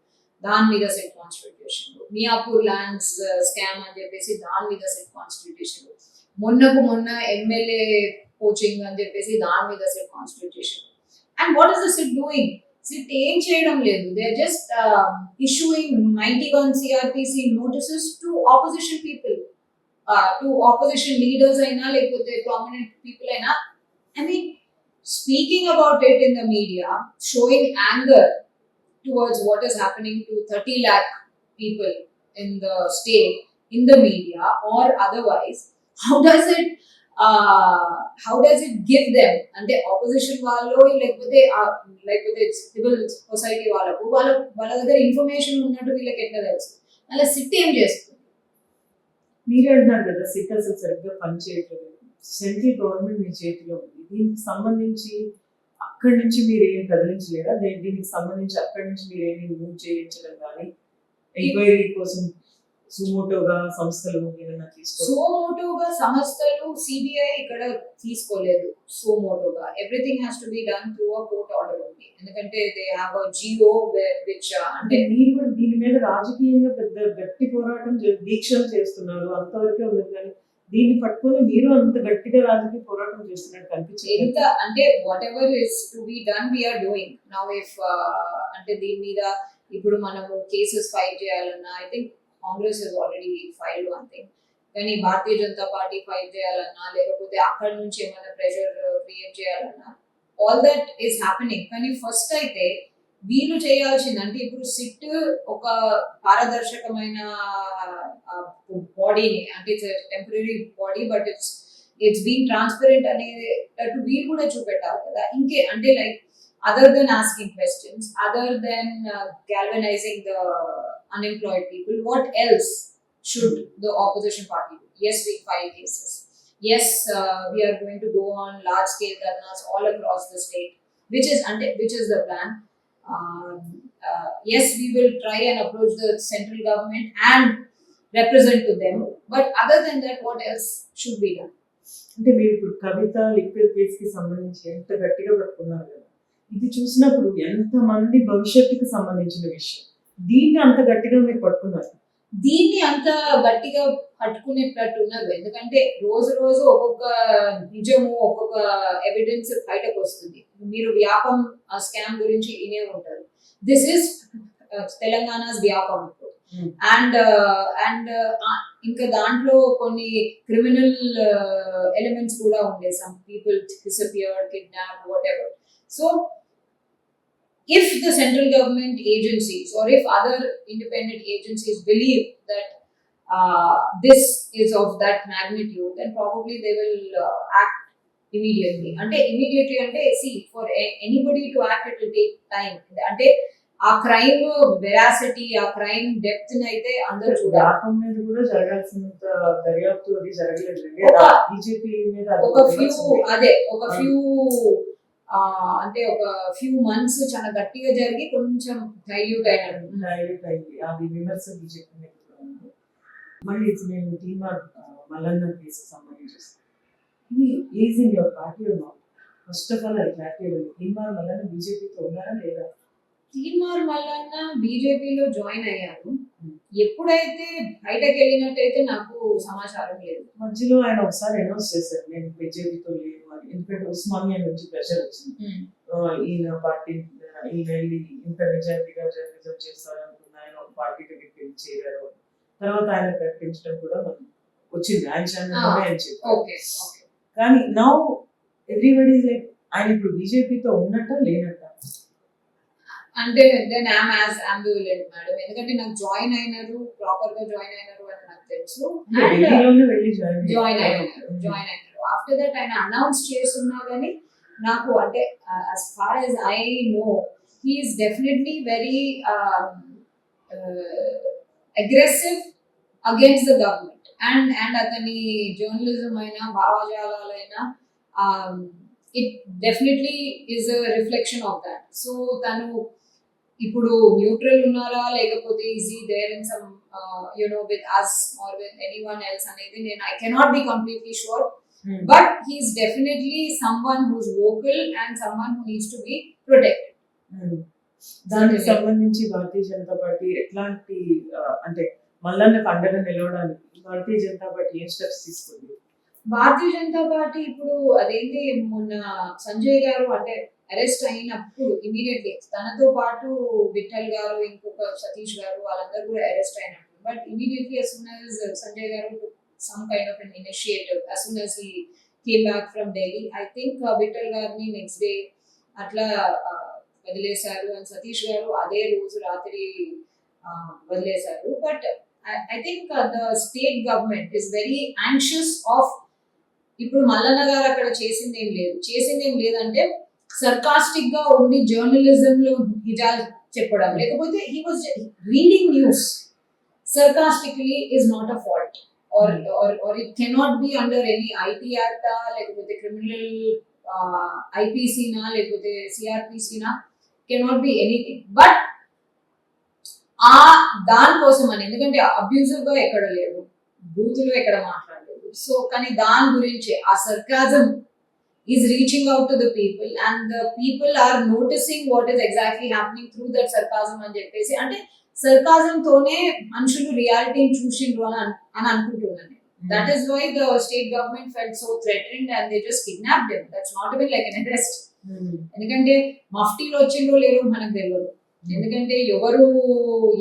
దాని మీద set constitution, Miyapur lands scam అని చెప్పేసి దాని మీద సెట్ కాన్స్టిట్యూషన్, మొన్న ఎమ్మెల్యే కోచింగ్ అని చెప్పేసి దాని మీద set constitution. And what is the SIT doing? SIT ఏం చేయడం లేదు. They are just issuing 91 CRPC notices to opposition people, to opposition leaders అయినా లేకపోతే ప్రామినెంట్ పీపుల్ అయినా. I mean speaking about it in the media, showing anger towards what is happening to 30 lakh people in the state in the media or otherwise, how does it give them and the opposition vallo lekapothe civil society valaku వాళ్ళ దగ్గర information ఉన్నట్టు వీళ్ళకి ఎట్లా తెలుసు? అలా SIT ఏం చేస్తుంది? మీరే అంటున్నారు కదా సిట్ అసలు సరిగ్గా పనిచేయట్లేదు. సెంట్రల్ గవర్నమెంట్ మీ చేతిలో ఉంది. దీనికి సంబంధించి అక్కడి నుంచి మీరు ఏం కదిలించలేదా? దీనికి సంబంధించి అక్కడి నుంచి మీరు ఏమి మూవ్ చేయించడం కానీ ఎంక్వైరీ కోసం సుమోటోగా సంస్థలు ఏమైనా సుమోటోగా సంస్థలు సిబిఐ ఇక్కడ తీసుకోలేదు. సుమోటోగా everything has to be done through a court order ఉంది. ఎందుకంటే దే హావ్ అ జియో విచ్ అంటే మీరు కూడా దీని మీద రాజకీయంగా పెద్ద గట్టి పోరాటం దీక్షలు చేస్తున్నారు, అంతవరకే ఉంది. కానీ దీన్ని పట్టుకొని మీరు అంత గట్టిగా రాజకీయ పోరాటం చేస్తున్నట్టు కనిపించింది. ఎంత అంటే whatever is to be done we are doing now. If అంటే దీని మీద ఇప్పుడు మనము కేసెస్ ఫైల్ చేయాలన్నా I think Congress has already filed one thing, కానీ భారతీయ జనతా పార్టీ ఫైట్ చేయాలన్నా లేకపోతే అక్కడ నుంచి ఏమైనా ప్రెషర్ క్రియేట్ చేయాలన్నా ఆల్ దట్ ఈస్ హ్యాపెనింగ్. కానీ ఫస్ట్ అయితే వీళ్ళు చేయాల్సింది అంటే ఇప్పుడు సిట్ ఒక పారదర్శకమైన బాడీని అంటే it's temporary body but it's being transparent అనేటట్టు వీళ్ళు కూడా చూపెట్టాలి కదా. ఇంకే అంటే like other than asking questions, other than galvanizing the unemployed people, what else should the opposition party do? Yes, we file cases. Yes, we are going to go on large scale dharnas all across the state, which is the plan. Yes, we will try and approach the central government and represent to them. But other than that, what else should be done? అంటే మీరు ఇప్పుడు కవిత liquor కేసుకి సంబంధించి ఎంత గట్టిగా పట్టుకున్నారు కదా, ఇది చూసినప్పుడు ఎంతమంది భవిష్యత్తుకు సంబంధించిన విషయం, దీన్ని అంత గట్టిగా మీరు పట్టుకున్నారు. దీన్ని అంత గట్టిగా పట్టుకునేటట్టు ఉన్నది ఎందుకంటే రోజు రోజు ఒక్కొక్క నిజము ఒక్కొక్క ఎవిడెన్స్ బయటకు వస్తుంది. మీరు వ్యాపం స్కామ్ గురించి వినే ఉంటారు. This is Telangana's Vyapam and ఇంకా దాంట్లో కొన్ని క్రిమినల్ ఎలిమెంట్స్ కూడా ఉండే, some people disappeared, kidnap, what ever. So if the central government agencies or if other independent agencies believe that this is of that magnitude, then probably they will act immediately. Ante immediately ante see, for anybody to act it will take time. Ante ఆ crime veracity, ఆ crime depth ని అయితే అందరూ చూడాలి. మీద కూడా జరగాల్సినంత దర్యాప్తు అది జరగలేదు. బీజేపీ మీద ఒక ఫ్యూ అంటే ఒక ఫ్యూ మంత్స్ చాలా గట్టిగా జరిగి కొంచెం డైల్యూట్ అయింది అది విమర్శ బీజేపీ మీద. మళ్ళీ నేను టీమార్ మల్లన్న కేసుకు సంబంధించి is in your party not? First of all అది క్లారిటీ ఇవ్వండి. టీమార్ మల్లన్న బీజేపీతో ఉన్నారా లేదా? టీమార్ మల్లన్న బీజేపీలో జాయిన్ అయ్యారు. ఎప్పుడైతే బయటకు వెళ్ళినట్టయితే నాకు సమాచారం లేదు. మధ్యలో ఆయన ఒకసారి అనౌన్స్ చేశారు నేను బీజేపీతో లేను అని, ఎందుకంటే ఉస్మానియా నుంచి ప్రెషర్ వచ్చింది. ఈయన పార్టీ ఈయన ఇంత నిజాయితీగా జర్నలిజం చేస్తారనుకున్న ఆయన ఒక పార్టీ దగ్గరికి చేరారు. తర్వాత ఆయన ప్రకటించడం కూడా మనం వచ్చింది ఆయన ఛానల్ ఆయన చెప్పారు. కానీ నౌ ఎవ్రీబడి లైక్ ఆయన ఇప్పుడు బీజేపీతో ఉన్నట్ట లేనట్ట అంటే దెన్ ఐఎమ్ యాజ్ అంబివలెంట్ మేడం. ఎందుకంటే నాకు జాయిన్ అయినారు, ప్రాపర్ గా జాయిన్ అయినారు అని నాకు తెలుసు. జాయిన్ అయినారు ఆఫ్టర్ దట్ ఆయన అనౌన్స్ చేస్తున్నా కానీ నాకు అంటే as far as I know he is definitely very aggressive against the government and అతని జర్నలిజం అయినా భావజాలాలైనా it definitely is a reflection of that. So తను ఇప్పుడు న్యూట్రల్ ఉన్నారా లేకపోతే is he there in some with us or with anyone else అనేది నేను I cannot be completely sure. But he is definitely someone who's vocal and someone who needs to be protected. దానికి సంబంధించి భారతీయ Janata party ఎట్లాంటి అంటే మల్లన్నకు అండగా నిలవడానికి భారతీయ Janata party ఏం steps తీసుకుంది? భారతీయ Janata party ఇప్పుడు అదేంటి మొన్న సంజయ్ గారు అంటే అరెస్ట్ అయినప్పుడు ఇమీడియట్లీ తనతో పాటు విఠల్ గారు ఇంకొక సతీష్ గారు వాళ్ళందరూ కూడా అరెస్ట్ అయినప్పుడు, but immediately as soon as Sanjay గారు took some kind of an initiative as soon as he came back from Delhi, I think Vithal గారిని నెక్స్ట్ డే అట్లా వదిలేశారు అండ్ సతీష్ గారు అదే రోజు రాత్రి వదిలేశారు. But I think the state government is very anxious of ఇప్పుడు మల్లన్న గారు అక్కడ చేసింది ఏం లేదంటే సర్కాస్టిక్ గా ఉండి జర్నలిజం లో నిజాలు చెప్పడం, లేకపోతే he was reading news sarcastically is not a fault or it cannot be under any IT act లేకపోతే criminal IPC నా లేకపోతే CRPC నా, cannot be anything. But దానికోసం అని ఎందుకంటే అబ్యూజివ్ గా ఎక్కడ లేదు, బూతులు ఎక్కడ మాట్లాడలేదు. సో కానీ దాని గురించి ఆ sarcasm is reaching out to the people and the people are noticing what is exactly happening through that sarcasm అని చెప్పేసి, అంటే సర్కాజం తోనే మనుషులు రియాలిటీని చూసిండ్రు అని అనుకుంటున్నాను. That is why the state government felt so threatened and they just kidnapped him. That's not even like an arrest. ఎందుకంటే మఫ్టీలో వచ్చిందో లేదో మనకు తెలియదు. ఎందుకంటే ఎవరు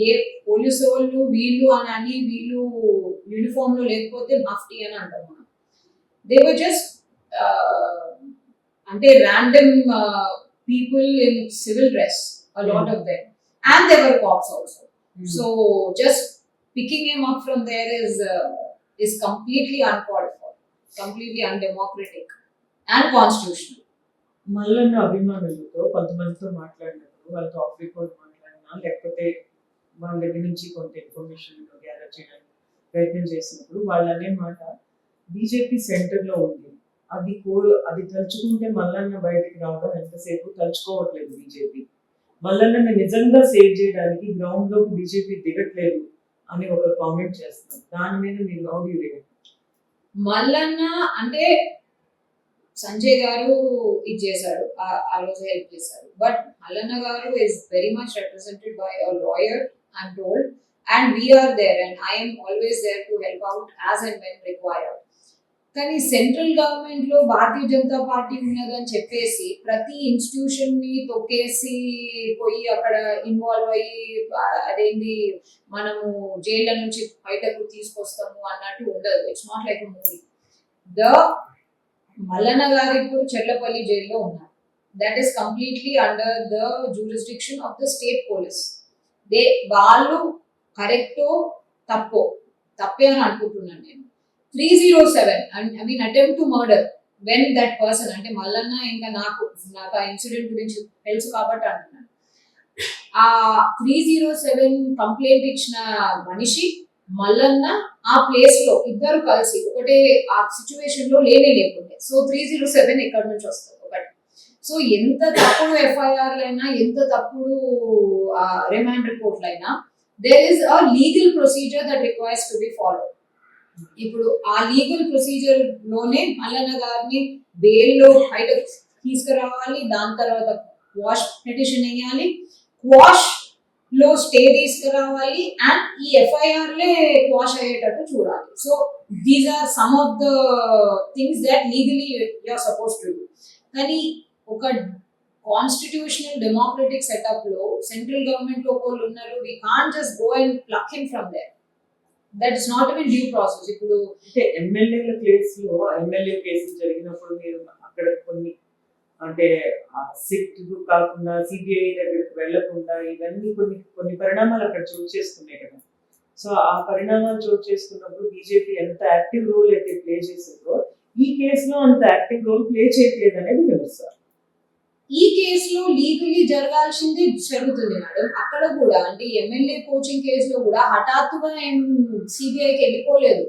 ఏ పోలీసు వాళ్ళు వీళ్ళు అని వీళ్ళు యూనిఫామ్ లో లేకపోతే మఫ్టీ అని అంటాం మనం. దే వర్ జస్ట్ అంటే random people in civil dress, a lot of them, and they were cops also. So just picking him up from there is completely uncalled for, completely undemocratic and constitutional. Mallanna అభిమానులతో కొంతమందితో మాట్లాడినప్పుడు వాళ్ళతో of record మాట్లాడినా లేకపోతే వాళ్ళ దగ్గర నుంచి కొంత ఇన్ఫర్మేషన్ గ్యాదర్ చేయడానికి ప్రయత్నం చేసినప్పుడు వాళ్ళు అనే మాట బీజేపీ సెంటర్లో ఉంది, అది తలుచుకుంటే మల్లన్న బయటికి రావడం ఎంతసేపు తలుచుకోవట్లేదు బీజేపీ, మల్లన్నని నిజంగా సేవ్ చేయడానికి గ్రౌండ్ లోకి బీజేపీ దిగట్లేదు అని ఒక కామెంట్ చేస్తున్నారు. దాని మీద మీరు how do you react? Mallanna అంటే సంజయ్ గారు ఇది చేశారు, ఆ రోజు హెల్ప్ చేశారు. But Mallanna garu is very much represented by a lawyer I'm told, and we're there and I'm always there to help out as and when required. కానీ సెంట్రల్ గవర్నమెంట్ లో Bharatiya Janata party ఉన్నదని చెప్పేసి ప్రతి ఇన్స్టిట్యూషన్ ని తొక్కేసి పోయి అక్కడ ఇన్వాల్వ్ అయ్యి అదేంది మనము జైళ్ళ నుంచి బయటకు తీసుకొస్తాము అన్నట్టు ఉండదు. It's not like movie. The Mallanna garu ఇప్పుడు చెర్లపల్లి జైల్లో ఉన్నారు. That is completely under the jurisdiction of the state police. వాళ్ళు కరెక్టో తప్పే అని అనుకుంటున్నాను నేను. 307 I mean attempt to murder when that person, అంటే మల్లన్న ఇంకా నాకు ఆ ఇన్సిడెంట్ గురించి తెలుసు కాబట్టి అంటున్నాను. ఆ 307 కంప్లైంట్ ఇచ్చిన మనిషి మల్లన్న ఆ ప్లేస్ లో ఇద్దరు కలిసి ఒకటే ఆ సిచ్యువేషన్ లో లేకుండే. సో 307 ఎక్కడి నుంచి వస్తుంది ఒకటి. సో ఎంత తప్పుడు ఎఫ్ఐఆర్లైనా ఎంత తప్పుడు రిమాండ్ రిపోర్ట్లైనా there is a legal procedure that requires to be follow. ఇప్పుడు ఆ లీగల్ ప్రొసీజర్ లోనే మల్లన్న గారిని బెయిల్లో బయట తీసుకురావాలి, దాని తర్వాత క్వాష్ పిటిషన్ వేయాలి, క్వాష్ లో స్టే తీసుకురావాలి, అండ్ ఈ ఎఫ్ఐఆర్లే క్వాష్ అయ్యేటట్టు చూడాలి. So these are some of the things that legally you're suppose to do. కానీ ఒక కాన్స్టిట్యూషనల్ డెమోక్రటిక్ సెటప్ లో సెంట్రల్ గవర్నమెంట్ లో ఒకళ్ళు ఉన్నారు, we can't just go and pluck him from there. That is not even due process. ఇప్పుడు అంటే ఎమ్మెల్యేల కేసులో ఎమ్మెల్యే కేసులు జరిగినప్పుడు మీరు అక్కడ కొన్ని అంటే సిట్ కాకుండా సిబిఐ దగ్గరికి వెళ్లకుండా ఇవన్నీ కొన్ని పరిణామాలు అక్కడ చోటు చేసుకున్నాయి కదా. సో ఆ పరిణామాలు చోటు చేసుకున్నప్పుడు బీజేపీ ఎంత యాక్టివ్ రోల్ అయితే ప్లే చేసిందో ఈ కేసులో అంత యాక్టివ్ రోల్ ప్లే చేయట్లేదు అనేది విమర్శ. ఈ కేసులో లీగలీ జరగాల్సింది జరుగుతుంది మేడం. అక్కడ కూడా అంటే ఎమ్మెల్యే కోచింగ్ కేసులో కూడా హఠాత్తుగా ఏం సిబిఐకి వెళ్ళిపోలేదు.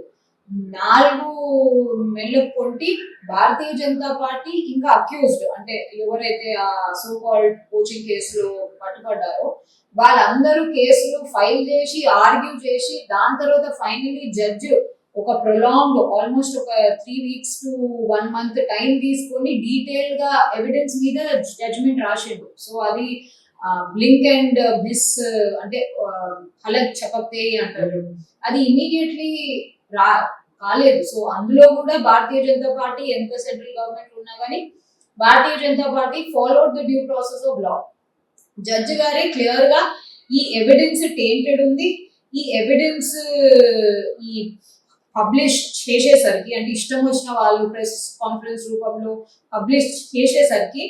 4 నెలలకు కొంటి భారతీయ జనతా పార్టీ ఇంకా అక్యూజ్డ్ అంటే ఎవరైతే ఆ సో కాల్డ్ కోచింగ్ కేసులో పట్టుబడ్డారో వాళ్ళందరూ కేసులు ఫైల్ చేసి ఆర్గ్యూ చేసి దాని తర్వాత ఫైనలీ జడ్జ్ ఒక ప్రొలాంగ్డ్ ఆల్మోస్ట్ ఒక 3 weeks to 1 month టైం తీసుకొని డీటెయిల్ గా ఎవిడెన్స్ మీద జడ్జ్మెంట్ రాసిండు. సో అది బ్లింక్ అండ్ మిస్ అంటే హలక్ చపక్తే అంటారు, అది ఇమీడియట్లీ కాలేదు. సో అందులో కూడా భారతీయ జనతా పార్టీ ఎంత సెంట్రల్ గవర్నమెంట్ ఉన్నా కానీ Bharatiya Janata Party followed the due process of law. Judge గారే క్లియర్ గా ఈ ఎవిడెన్స్ టేంటెడ్ ఉంది, ఈ ఎవిడెన్స్ ఈ పబ్లిష్ చేసేసరికి అంటే ఇష్టం వచ్చిన వాళ్ళు ప్రెస్ కాన్ఫరెన్స్ రూపంలో పబ్లిష్ చేసేసరికి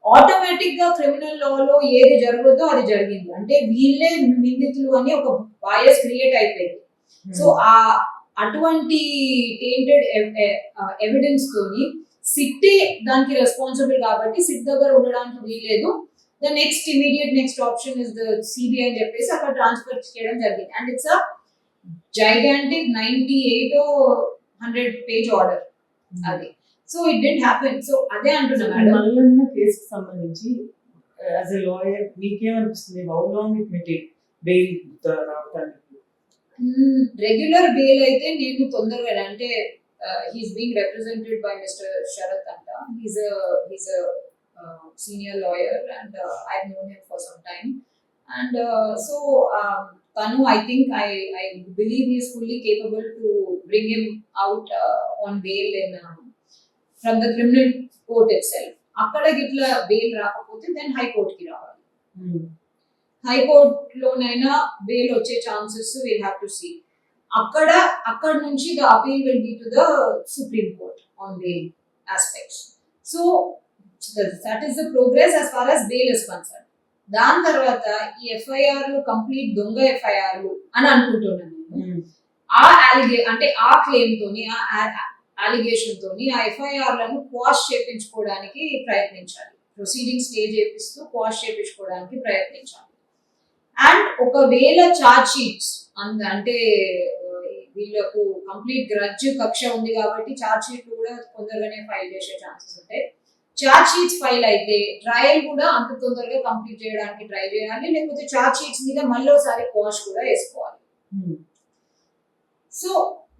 ఆటోమేటిక్ గా క్రిమినల్ లాలో ఏది జరగదో అది జరిగింది. అంటే వీళ్ళే నిందితులు అని ఒక బయాస్ క్రియేట్ అయిపోయింది. సో అటువంటి టేంటెడ్ ఎవిడెన్స్ తోని సిట్టే దానికి రెస్పాన్సిబుల్ కాబట్టి సిట్ దగ్గర ఉండడానికి వీల్లేదు. The next immediate next option is the CBI అని చెప్పేసి అక్కడ ట్రాన్స్ఫర్ చేయడం జరిగింది. And it's a gigantic 98 or 100 page order అది. So it did happen. So అదే అంటున్నా మేడం. మల్లన్న కేసుకి సంబంధించి యాజ్ ఎ లాయర్ మీకేమనిపిస్తుంది? How long it may take bail రావడానికి? రెగ్యులర్ బెయిల్ అయితే నేను తొందరగా అంటే he's being represented by mister Sharath అంట. హీస్ a senior lawyer and I've known him for some time and so Tanu, I think I believe he is fully capable to bring him out on bail in from the criminal court itself. అక్కడ గిట్లా bail రాకపోతే then high court కి రావాలి. హైకోర్టులోనైనా bail వచ్చే chances will have to see. అక్కడ నుంచి the appeal will be to the supreme court on the aspects. So that is the progress as far as bail is concern. దాని తర్వాత ఈ ఎఫ్ఐఆర్లు కంప్లీట్ దొంగ ఎఫ్ఐఆర్లు అని అనుకుంటున్నాను నేను. అంటే ఆ క్లెయిమ్ తోని, ఆ అలిగేషన్ తోని ఆ ఎఫ్ఐఆర్లను క్వాష్ చేయించుకోవడానికి ప్రయత్నించాలి. ప్రొసీడింగ్ స్టే చేపిస్తూ క్వాష్ చేయించుకోవడానికి ప్రయత్నించాలి. అండ్ ఒకవేళ ఛార్జ్ షీట్స్ అంటే వీళ్ళకు కంప్లీట్ గ్రడ్జ్ కక్ష ఉంది కాబట్టి ఛార్జ్ షీట్లు కూడా తొందరగానే ఫైల్ చేసే ఛాన్సెస్ ఉంటాయి. ఛార్జ్ షీట్స్ ఫైల్ అయితే ట్రయల్ కూడా అంత తొందరగా కంప్లీట్ చేయడానికి ట్రై చేయాలి, లేకపోతే ఛార్జ్ షీట్స్ మీద మళ్ళీ ఒకసారి క్వాష్ కూడా వేసుకోవాలి. So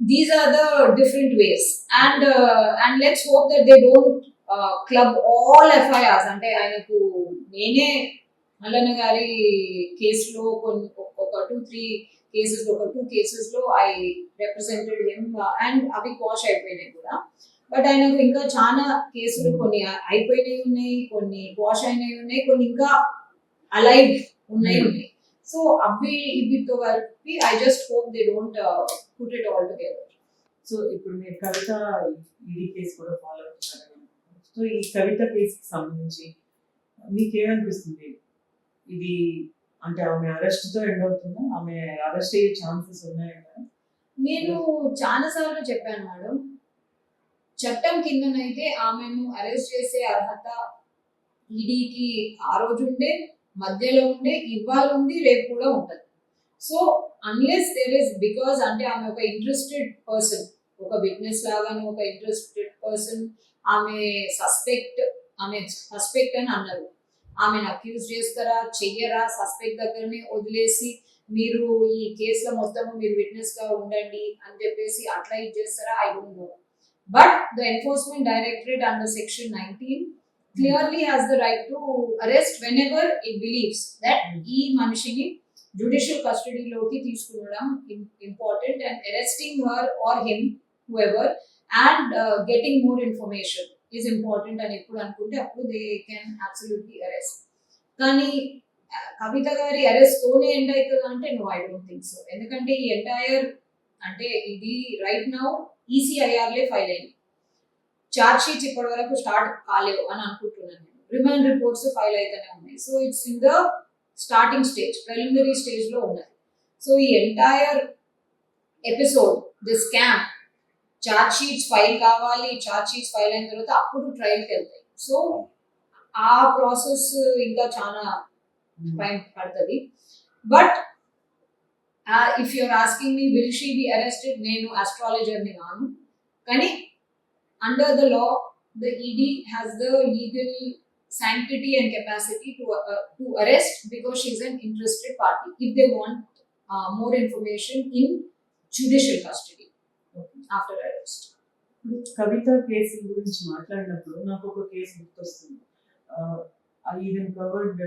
these are the different ways, and let's hope that they don't club all FIRs. అంటే ఆయనకు నేనే మల్లన్న గారి కేసులో ఒక 2-3 కేసెస్, ఒక 2 కేసెస్ లో ఐ రిప్రజెంటెడ్ హిమ్ అండ్ అవి క్వాష్ అయిపోయినాయి కూడా. బట్ ఆయనకు ఇంకా చాలా కేసులు కొన్ని అయిపోయినాయి ఉన్నాయి, కొన్ని క్వాష్ అయినాయి ఉన్నాయి, కొన్ని ఇంకా అలైవ్ ఉన్నాయి. సో అవి వీటితో కలిపి I just hope they don't put it all together. So ఇప్పుడు మీరు కవిత ఈడీ కేసు కూడా ఫాలో అవుతున్నారు. సో ఈ కవిత కేసుకి సంబంధించి మీకేమనిపిస్తుంది? ఇది అంటే ఆమె అరెస్ట్ తో ఎండ్ అవుతుందా? ఆమె అరెస్ట్ అయ్యే ఛాన్సెస్ ఉన్నాయంట? నేను చాలా సార్లు చెప్పాను మేడం, చట్టం కిందనైతే ఆమెను అరెస్ట్ చేసే అర్హత ఈడీకి ఆ రోజు ఉండే, మధ్యలో ఉండే, ఇవాళ ఉంది, రేపు కూడా ఉంటుంది. So unless there is, because అంటే ఆమె ఒక ఇంట్రెస్టెడ్ పర్సన్, ఒక విట్నెస్ లాగాను ఒక ఇంట్రెస్టెడ్ పర్సన్, ఆమె సస్పెక్ట్ అని అన్నారు. ఆమెను అక్యూజ్ చేస్తారా చెయ్యరా, సస్పెక్ట్ దగ్గరనే వదిలేసి మీరు ఈ కేసులో మొత్తం మీరు విట్నెస్ గా ఉండండి అని చెప్పేసి అట్లా ఇది చేస్తారా, I don't know. But the enforcement directorate under section 19 clearly has the right to arrest whenever it believes that ఈ మనిషిని judicial custody లోకి తీసుకునడం important, and arresting her or him, whoever, and getting more information is important అని ఎప్పుడు అనుకుంటే అప్పుడు they can absolutely arrest. కానీ కవిత గారి arrest తోనే ఎండ్ అవుతుంది అంటే no, I don't think so. ఎందుకంటే ఈ ఎంటైర్ అంటే ఇది రైట్ నౌ ఈసీఐఆర్లే ఫైల్ అయింది. ఛార్జ్ షీట్స్ ఇప్పటి వరకు స్టార్ట్ కాలేవు అని అనుకుంటున్నాను నేను. రిమాండ్ రిపోర్ట్స్ ఫైల్ అయితేనే ఉన్నాయి. So it's in the starting stage, preliminary stage లో ఉన్నది. సో ఈ entire episode, the scam, charge sheets file కావాలి, ఛార్జ్ షీట్స్ ఫైల్ అయిన తర్వాత అప్పుడు ట్రయల్కి వెళ్తాయి. సో ఆ ప్రాసెస్ ఇంకా చాలా టైం పడుతుంది. But if you're asking me will she be arrested, నేను ఆస్ట్రాలజర్ని కాను, కానీ under the law the ED has the legal sanctity and capacity to arrest because she is an interested party if they want more information in judicial custody after arrest. Kavitha case గురించి మాట్లాడినప్పుడు నాకు ఒక case గుర్తొస్తుంది. Even covered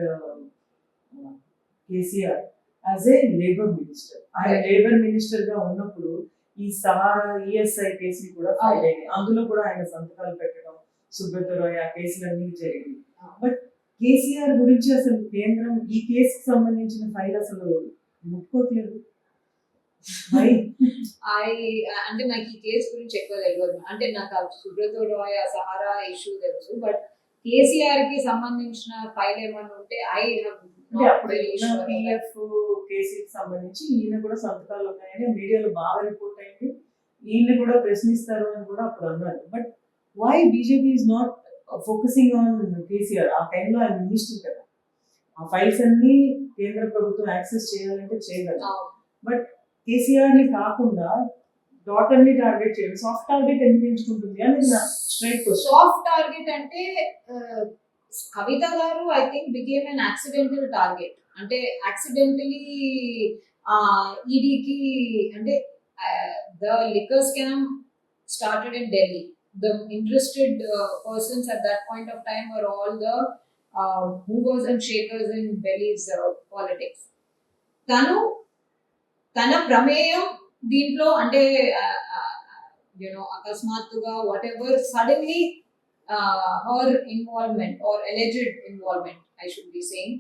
KCR as a labour minister. ఆయన labour minister గా ఉన్నప్పుడు ఈ Sahara ESI కేసులు కూడా ఫైల్ అయ్యాయి. అందులో కూడా ఆయన సంతకాలు పెట్టడం, సుబ్రత రాయ్, ఆ కేసులన్నీ జరిగింది. బట్ కేసీఆర్ గురించి అసలు కేంద్రం ఈ కేసుకి సంబంధించిన ఫైల్ అసలు ముట్టుకోవట్లేదు. అంటే నాకు ఈ కేసు గురించి ఎక్కువ తెలియదు. అంటే నాకు సుబ్రత రాయ్, సహారా ఇష్యూ తెలుసు, బట్ కేసీఆర్ కి సంబంధించిన ఫైల్ ఏమన్నా ఉంటే పిఎఫ్ కేసుకి సంబంధించి ఈయన కూడా సంతకాలు ఉన్నాయని మీడియాలో బాగా రిపోర్ట్ అయింది. ఈయన కూడా ప్రశ్నిస్తారు అని కూడా అప్పుడు అన్నారు. But why BJP is not focusing on KCR? ఆ టైంలో ఆయన మినిస్టర్ కదా, ఆ ఫైల్స్ అన్ని కేంద్ర ప్రభుత్వం యాక్సెస్ చేయాలంటే చేయగలరు. బట్ కేసీఆర్ ని కాకుండా డాటర్ ని టార్గెట్ చేయాలి. సాఫ్ట్ టార్గెట్ ఎందుకు ఎంచుకుంటుంది అనేది నా స్ట్రైట్ క్వశ్చన్. సాఫ్ట్ టార్గెట్ అంటే కవిత గారు I think became an accidental target. అంటే యాక్సిడెంటలీ ఈడీకి అంటే the liquor scam started in Delhi. The interested persons at that point of time were all the movers and shakers in Delhi's politics. తన ప్రమేయం దీంట్లో అంటే అకస్మాత్తుగా what ever suddenly her involvement or alleged involvement, I should be saying,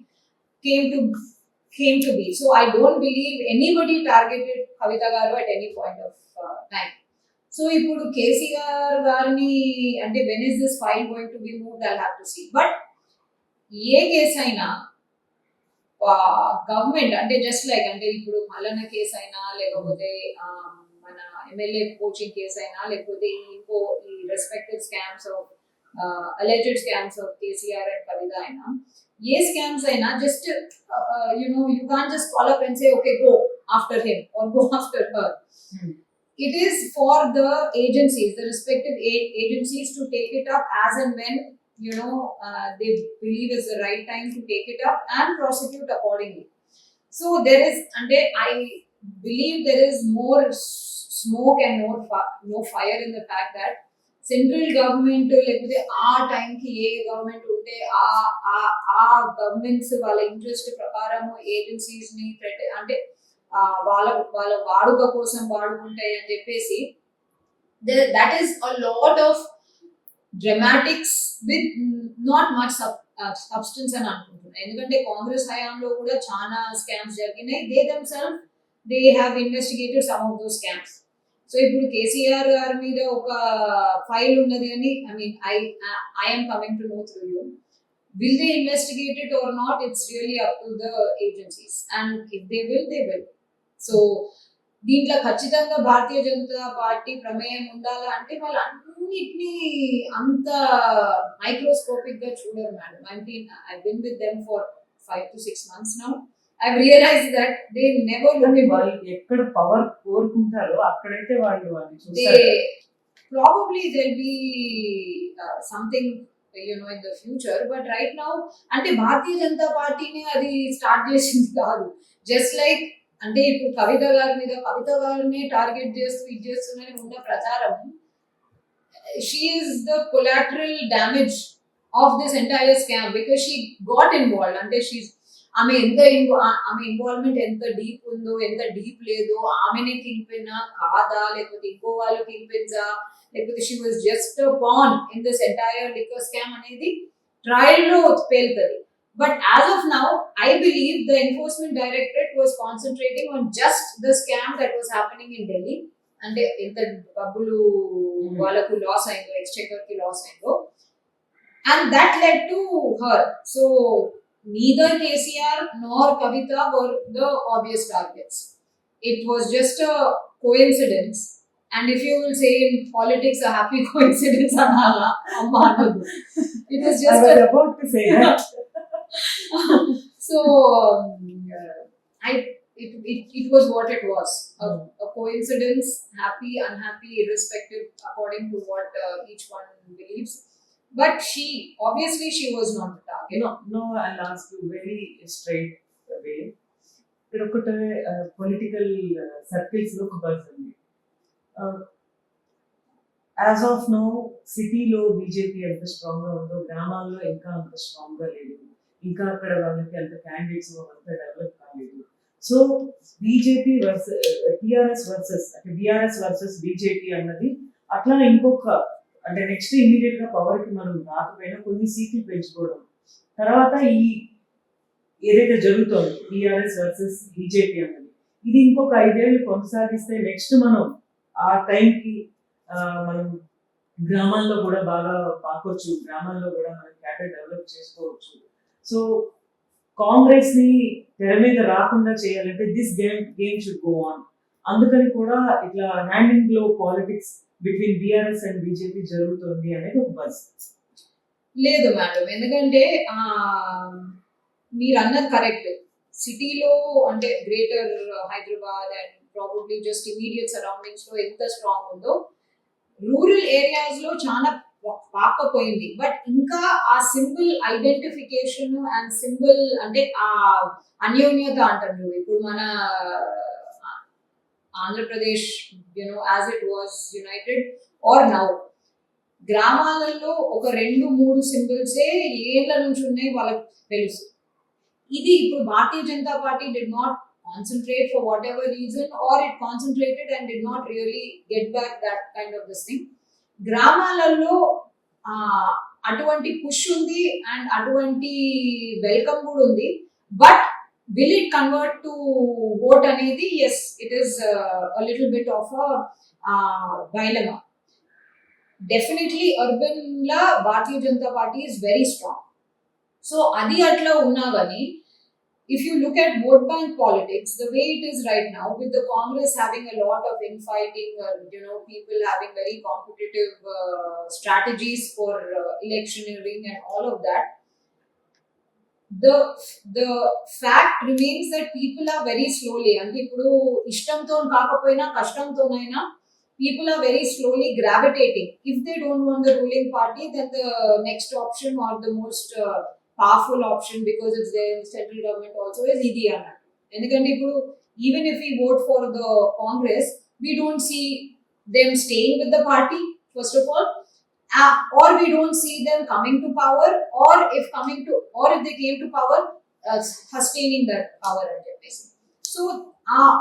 came to be. So I don't believe anybody targeted Kavitha garu at any point of time. So ఇప్పుడు కేసీఆర్ గారిని అంటే when is this file going to be moved, I'll have to see. But A case అయినా government అంటే just like అంటే ఇప్పుడు Mallanna case అయినా లేకపోతే మన ఎమ్మెల్యే కోచింగ్ కేసు అయినా లేకపోతే ఇంకో ఈ respective scams of alleged scams of KCR and Kavitha అయినా ఏ స్కామ్స్ అయినా just you can't just call up and say okay go after him or go after her. It is for the agencies, the respective agencies to take it up as and when they believe is the right time to take it up and prosecute accordingly. So there is, and I believe there is more smoke and no fire in the fact that central government lekapothe aa time ki ye government unte aa governments wala interest prakaram agencies ni ante వాళ్ళ వాడుక కోసం వాడుకుంటాయి అని చెప్పేసి that is a lot of dramatics with not much substance అని అనుకుంటున్నాను. ఎందుకంటే కాంగ్రెస్ హయాంలో కూడా చాలా స్కామ్స్ జరిగినాయి. they have investigated some of those scams. So ఇప్పుడు కేసీఆర్ గారి మీద ఒక ఫైల్ ఉన్నది అని I am coming to know through you. Will they investigate it or not? It's really up to the agencies, and if they will, they will. So దీంట్లో ఖచ్చితంగా భారతీయ Janata party ప్రమేయం ఉండాలా అంటే వాళ్ళు అన్నిటినీ అంత మైక్రోస్కోపిక్ గా చూడరు madam. I've been with them for 5 to 6 months now. I've realized that they never look at వాళ్ళు ఎక్కడ పవర్ కోరుకుంటారో అక్కడైతే వాళ్ళు అది చూస్తారు. Probably there'll be something in the future, but right now అంటే భారతీయ జనతా పార్టీని అది స్టార్ట్ చేసింది కాదు. జస్ట్ లైక్ అంటే ఇప్పుడు కవిత గారిని టార్గెట్ చేస్తూ ఇది చేస్తుందని ఉన్న ప్రచారం, she is the collateral damage of this entire scam because she got involved. అంటే ఆమె ఇన్వాల్వ్మెంట్ ఎంత డీప్ ఉందో ఎంత డీప్ లేదో, ఆమెనే కింగ్ పిన్ కాదా లేకపోతే ఇంకో వాళ్ళు కింగ్ పిన్సా లేకపోతే she was just pan in this entire liquor scam అనేది ట్రయల్ లో పేలుతుంది. But as of now, I believe the Enforcement Directorate was concentrating on just the scam that was happening in Delhi. And the Babulu Walaku loss aindo, exchequer ki loss aindo. And that led to her. So neither KCR nor Kavitha were the obvious targets. It was just a coincidence. And if you will say in politics, a happy coincidence, it was just I was about to say that. So it was what it was, a coincidence, happy, unhappy, irrespective according to what each one believes. But she was not the target. No, I'll ask you very straight away. ఇక్కడ ఒకటి political circles లో ఒక buzz ఉంది. As of no సిటీలో BJP ఎంత strong గా ఉందో గ్రామాల్లో ఇంకా అంత స్ట్రాంగ్ గా లేదు. ఇంకా అక్కడ వాళ్ళకి అంత క్యాండిడేట్స్ అంత డెవలప్ కాలేదు. సో బీజేపీ టిఆర్ఎస్ వర్సెస్ అంటే బీఆర్ఎస్ వర్సెస్ బీజేపీ అన్నది అట్లా ఇంకొక అంటే నెక్స్ట్ ఇమీడియట్ గా పవర్ కి మనం రాకపోయినా కొన్ని సీట్లు పెంచుకోవడం తర్వాత ఈ ఏదైతే జరుగుతుందో టిఆర్ఎస్ వర్సెస్ బీజేపీ అన్నది ఇది ఇంకొక 5 ఏళ్ళు కొనసాగిస్తే నెక్స్ట్ మనం ఆ టైంకి మనం గ్రామాల్లో కూడా బాగా పాకొచ్చు, గ్రామాల్లో కూడా మనం క్యాడర్ డెవలప్ చేసుకోవచ్చు. సో కాంగ్రెస్ ని తెర మీద రాకుండా చేయాలంటే this game should go on. అందుకని కూడా ఇట్లా హ్యాండింగ్ లో politics between BRS and BJP జరుగుతుంది అనేది ఒక బజ్. లేదు మేడం, ఎందుకంటే మీరు అన్నది కరెక్ట్. సిటీలో అంటే greater Hyderabad and probably just immediate surroundings లో ఎంత స్ట్రాంగ్ ఉందో రూరల్ ఏరియాస్ లో చాలా పాకపోయింది. బట్ ఇంకా ఆ సింబల్ ఐడెంటిఫికేషన్ అండ్ సింబల్ అంటే ఆ అన్యోన్యత అంటారు. ఇప్పుడు మన Andhra Pradesh as it was united or now గ్రామాలలో ఒక 2-3 సింబల్సే ఏళ్ల నుంచి ఉన్నాయి వాళ్ళకి తెలుసు. ఇది ఇప్పుడు Bharatiya Janata Party did not concentrate for whatever reason, or it concentrated and did not really get back that kind of this thing. గ్రామాలలో అటువంటి పుష్ ఉంది అండ్ అటువంటి వెల్కమ్ కూడా ఉంది. But will it convert to vote అనేది? Yes, it is a little bit of a dilemma. Definitely urban la Bharatiya Janata Party is very strong. So adi atla unna gani, if you look at vote bank politics, the way it is right now, with the Congress having a lot of infighting, people having very competitive strategies for electioneering and all of that, the fact remains that people are very slowly, అంటే ఇప్పుడు ఇష్టంతో కాకపోయినా కష్టంతోనైనా people are very slowly gravitating. If they don't want the ruling party, then the next option or the most powerful option, because it's there in the central government also, is ఇది అన్నట్టు. ఎందుకంటే ఇప్పుడు even if we vote for the Congress, we don't see them staying with the party, first of all, or we don't see them coming to power, or if they came to power, sustaining that power అని చెప్పేసి. So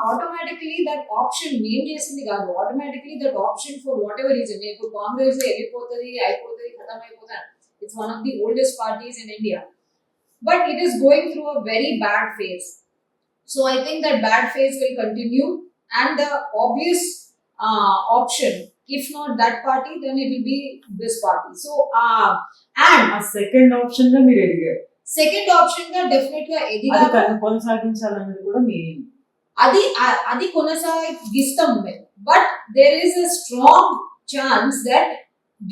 automatically that option name చేసింది కాదు, automatically that option for whatever reason, ఇప్పుడు కాంగ్రెస్ వెళ్ళిపోతుంది, అయిపోతుంది, ఖతం అయిపోతుంది, it's one of the oldest parties in India, but it is going through a very bad phase. So I think that bad phase will continue, and the obvious option, if not that party, then it will be this party. So and ఆ second option గా మీరు ఎదిగారు, second option గా definite గా ఎదిగా కొనసాగించాలన్నది కూడా మీ అది కొనసాగిస్తాం మేము. But there is a strong chance that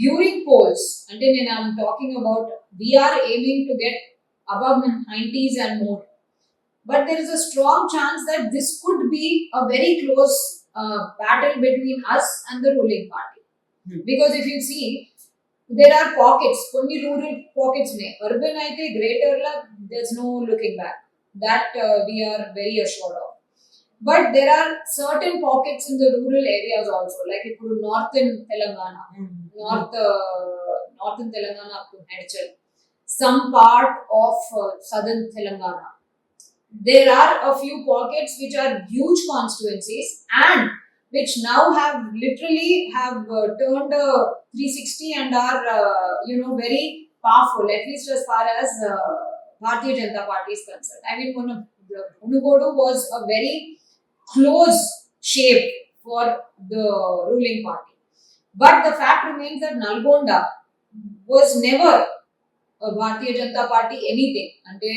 during polls, అంటే నేను I'm talking about we're aiming to get above 90s and more, but there is a strong chance that this could be a very close battle between us and the ruling party. Because if you see, there are pockets, కొన్ని rural pockets ne, urban aithe greater la there's no looking back, that we are very assured of. But there are certain pockets in the rural areas also, like ఇప్పుడు northern Telangana, northern Telangana up to Medchal, some part of southern Telangana. There are a few pockets which are huge constituencies and which now have literally turned 360 and are very powerful, at least as far as Bharatiya Janata Party is concerned. I mean, Unugodu was a very close shape for the ruling party, but the fact remains that Nalgonda was never a Bharatiya Janata Party anything, ante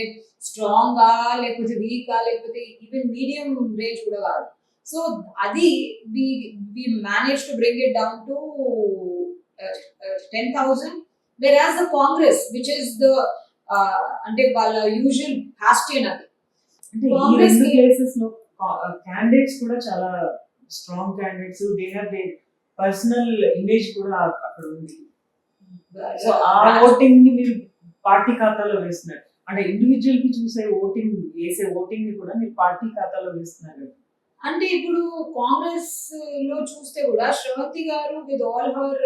strong గా లేకపోతే week గా లేకపోతే even medium range కూడా కాదు. So అది we managed to bring it down to 10,000, whereas the Congress, which is the అంటే వాళ్ళ usual bastion, అది అంటే ఈ రెండు ప్లేసెస్ లో క్యాండిడేట్స్ కూడా చాలా strong candidates, they have they personal image కూడా అక్కడ ఉంది. సో ఆ ఓటింగ్ ని మీరు పార్టీ ఖాతాలో వేస్తున్నారు, అంటే ఇండివిజువల్ కి వేసే ఓటింగ్ ని కూడా మీరు పార్టీ ఖాతాలో వేస్తున్నారు. అంటే ఇప్పుడు కాంగ్రెస్ లో చూస్తే కూడా శ్రవంతి గారు, with all her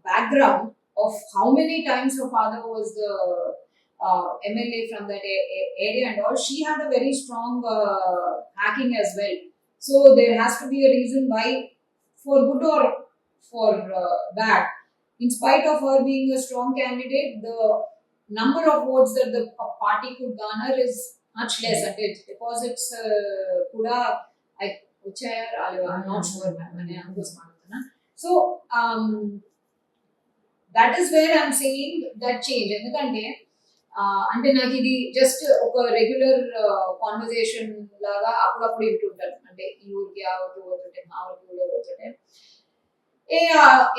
background of how many times her father was the MLA from that area and all, she had a very strong hacking as well. So there has to be a reason why, for good or for bad, in spite of her being a strong candidate, the number of votes that the party could garner is much less. And it deposits kuda uchaya, I'm not sure, ma'am. So that is where I'm saying that change. ఎందుకంటే అంటే నాకు ఇది just ఒక regular conversation లాగా అప్పుడప్పుడు వింటుంటాను, అంటే ఈ ఊరికి ఆ ఊరికి పోతుంటే, మా ఊరికి ఊళ్ళో పోతుంటే,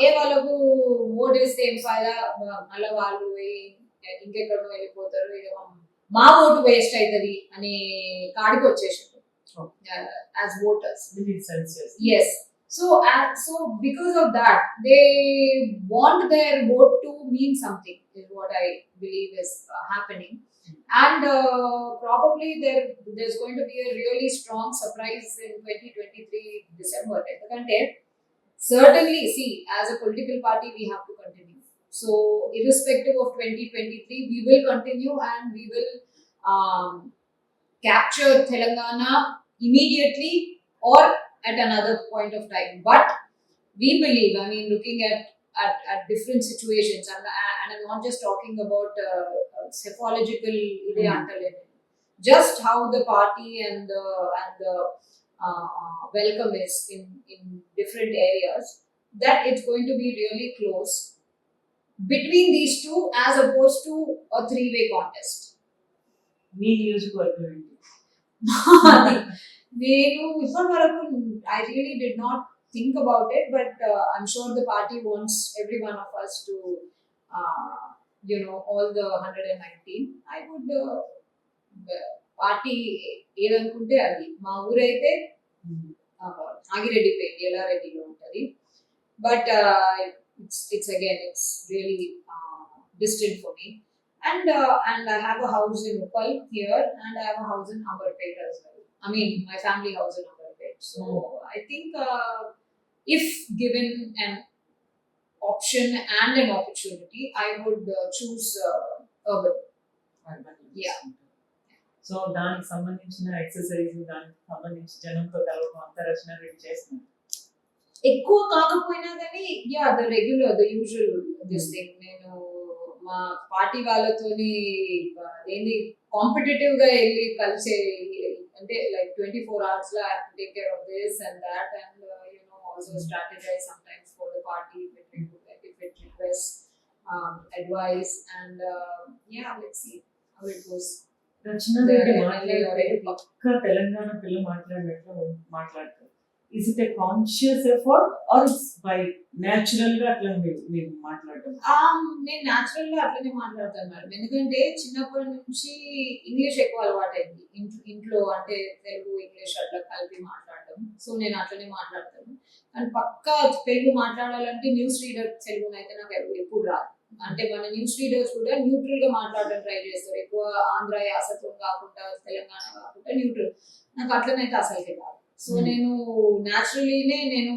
ఏ వాళ్ళకు ఓట్ వేస్తే ఏం ఫాయిదా, మళ్ళీ వాళ్ళు ఇంకెక్కడో వెళ్ళిపోతారు, ఇక మా ఓటు వేస్ట్ అవుతుంది అనే కాడికి వచ్చేసారు as voters. Yes. So because of that, they want their vote to mean something, is what I believe is happening. And probably there's going to be a really strong surprise in 2023 December. Certainly, see, as a political party, we have to continue. So irrespective of 2023, we will continue and we will capture Telangana immediately or at another point of time. But we believe, I mean, looking at different situations, and I'm not just talking about cephalogical just how the party and the welcome is in different areas, that it's going to be really close between these two as opposed to a three-way contest. మీ నియోజకవర్గం ఏంటి? నేను ఇప్పటి వరకు I really did not think about it, but I'm sure the party wants every one of us to all the 119. I would party ఏదనుకుంటే అది. మా ఊరైతే ఆగిరెడ్డిపేట ఎల్లారెడ్డిలో ఉంటుంది, but it's really distant for me. And I have a house in Uppal here, and I have a house in Amberpet as well. I mean, my family house in Amberpet. So I think if given an option and an opportunity, I would choose urban. Yeah. So దానికి సంబంధించిన exercise, దానికి సంబంధించి జనంతో కలవడం అంతా రచన రెడ్డి చేస్తున్నారు. ఎక్కువ కాకపోయినా కానీ the regular the usual this thing. నేను మా పార్టీ వాళ్ళతోని ఏంది కాంపిటేటివ్ గా వెళ్ళి కలిసే, అంటే లైక్ 24 hours లో I have to take care of this and that, and also strategize sometimes for the party if it requests advice, and let's see how it goes. రచన రెడ్డి మాట్లాడితే పక్క తెలంగాణ పిల్ల మాట్లాడినట్లు మాట్లాడతారు. Is it a conscious effort or it's by natural గా అట్లా మీరు మాట్లాడటం? నేను natural గా అట్లనే మాట్లాడతాను మేడం, ఎందుకంటే చిన్నప్పటి నుంచి ఇంగ్లీష్ ఎక్కువ అలవాటైంది ఇంట్లో, అంటే తెలుగు ఇంగ్లీష్ అట్లా కలిపి మాట్లాడటం. సో నేను అట్లనే మాట్లాడతాను. అండ్ పక్కా తెలుగు మాట్లాడాలంటే న్యూస్ రీడర్ తెలుగు అయితే నాకు ఎప్పుడు రాదు. అంటే మన న్యూస్ రీడర్స్ కూడా న్యూట్రల్ గా మాట్లాడడం ట్రై చేస్తారు, ఎక్కువ ఆంధ్ర యాసత్వం కాకుండా తెలంగాణ కాకుండా న్యూట్రల్. నాకు అట్లనైతే అసలుకే కాదు. సో నేను న్యాచురలీనే నేను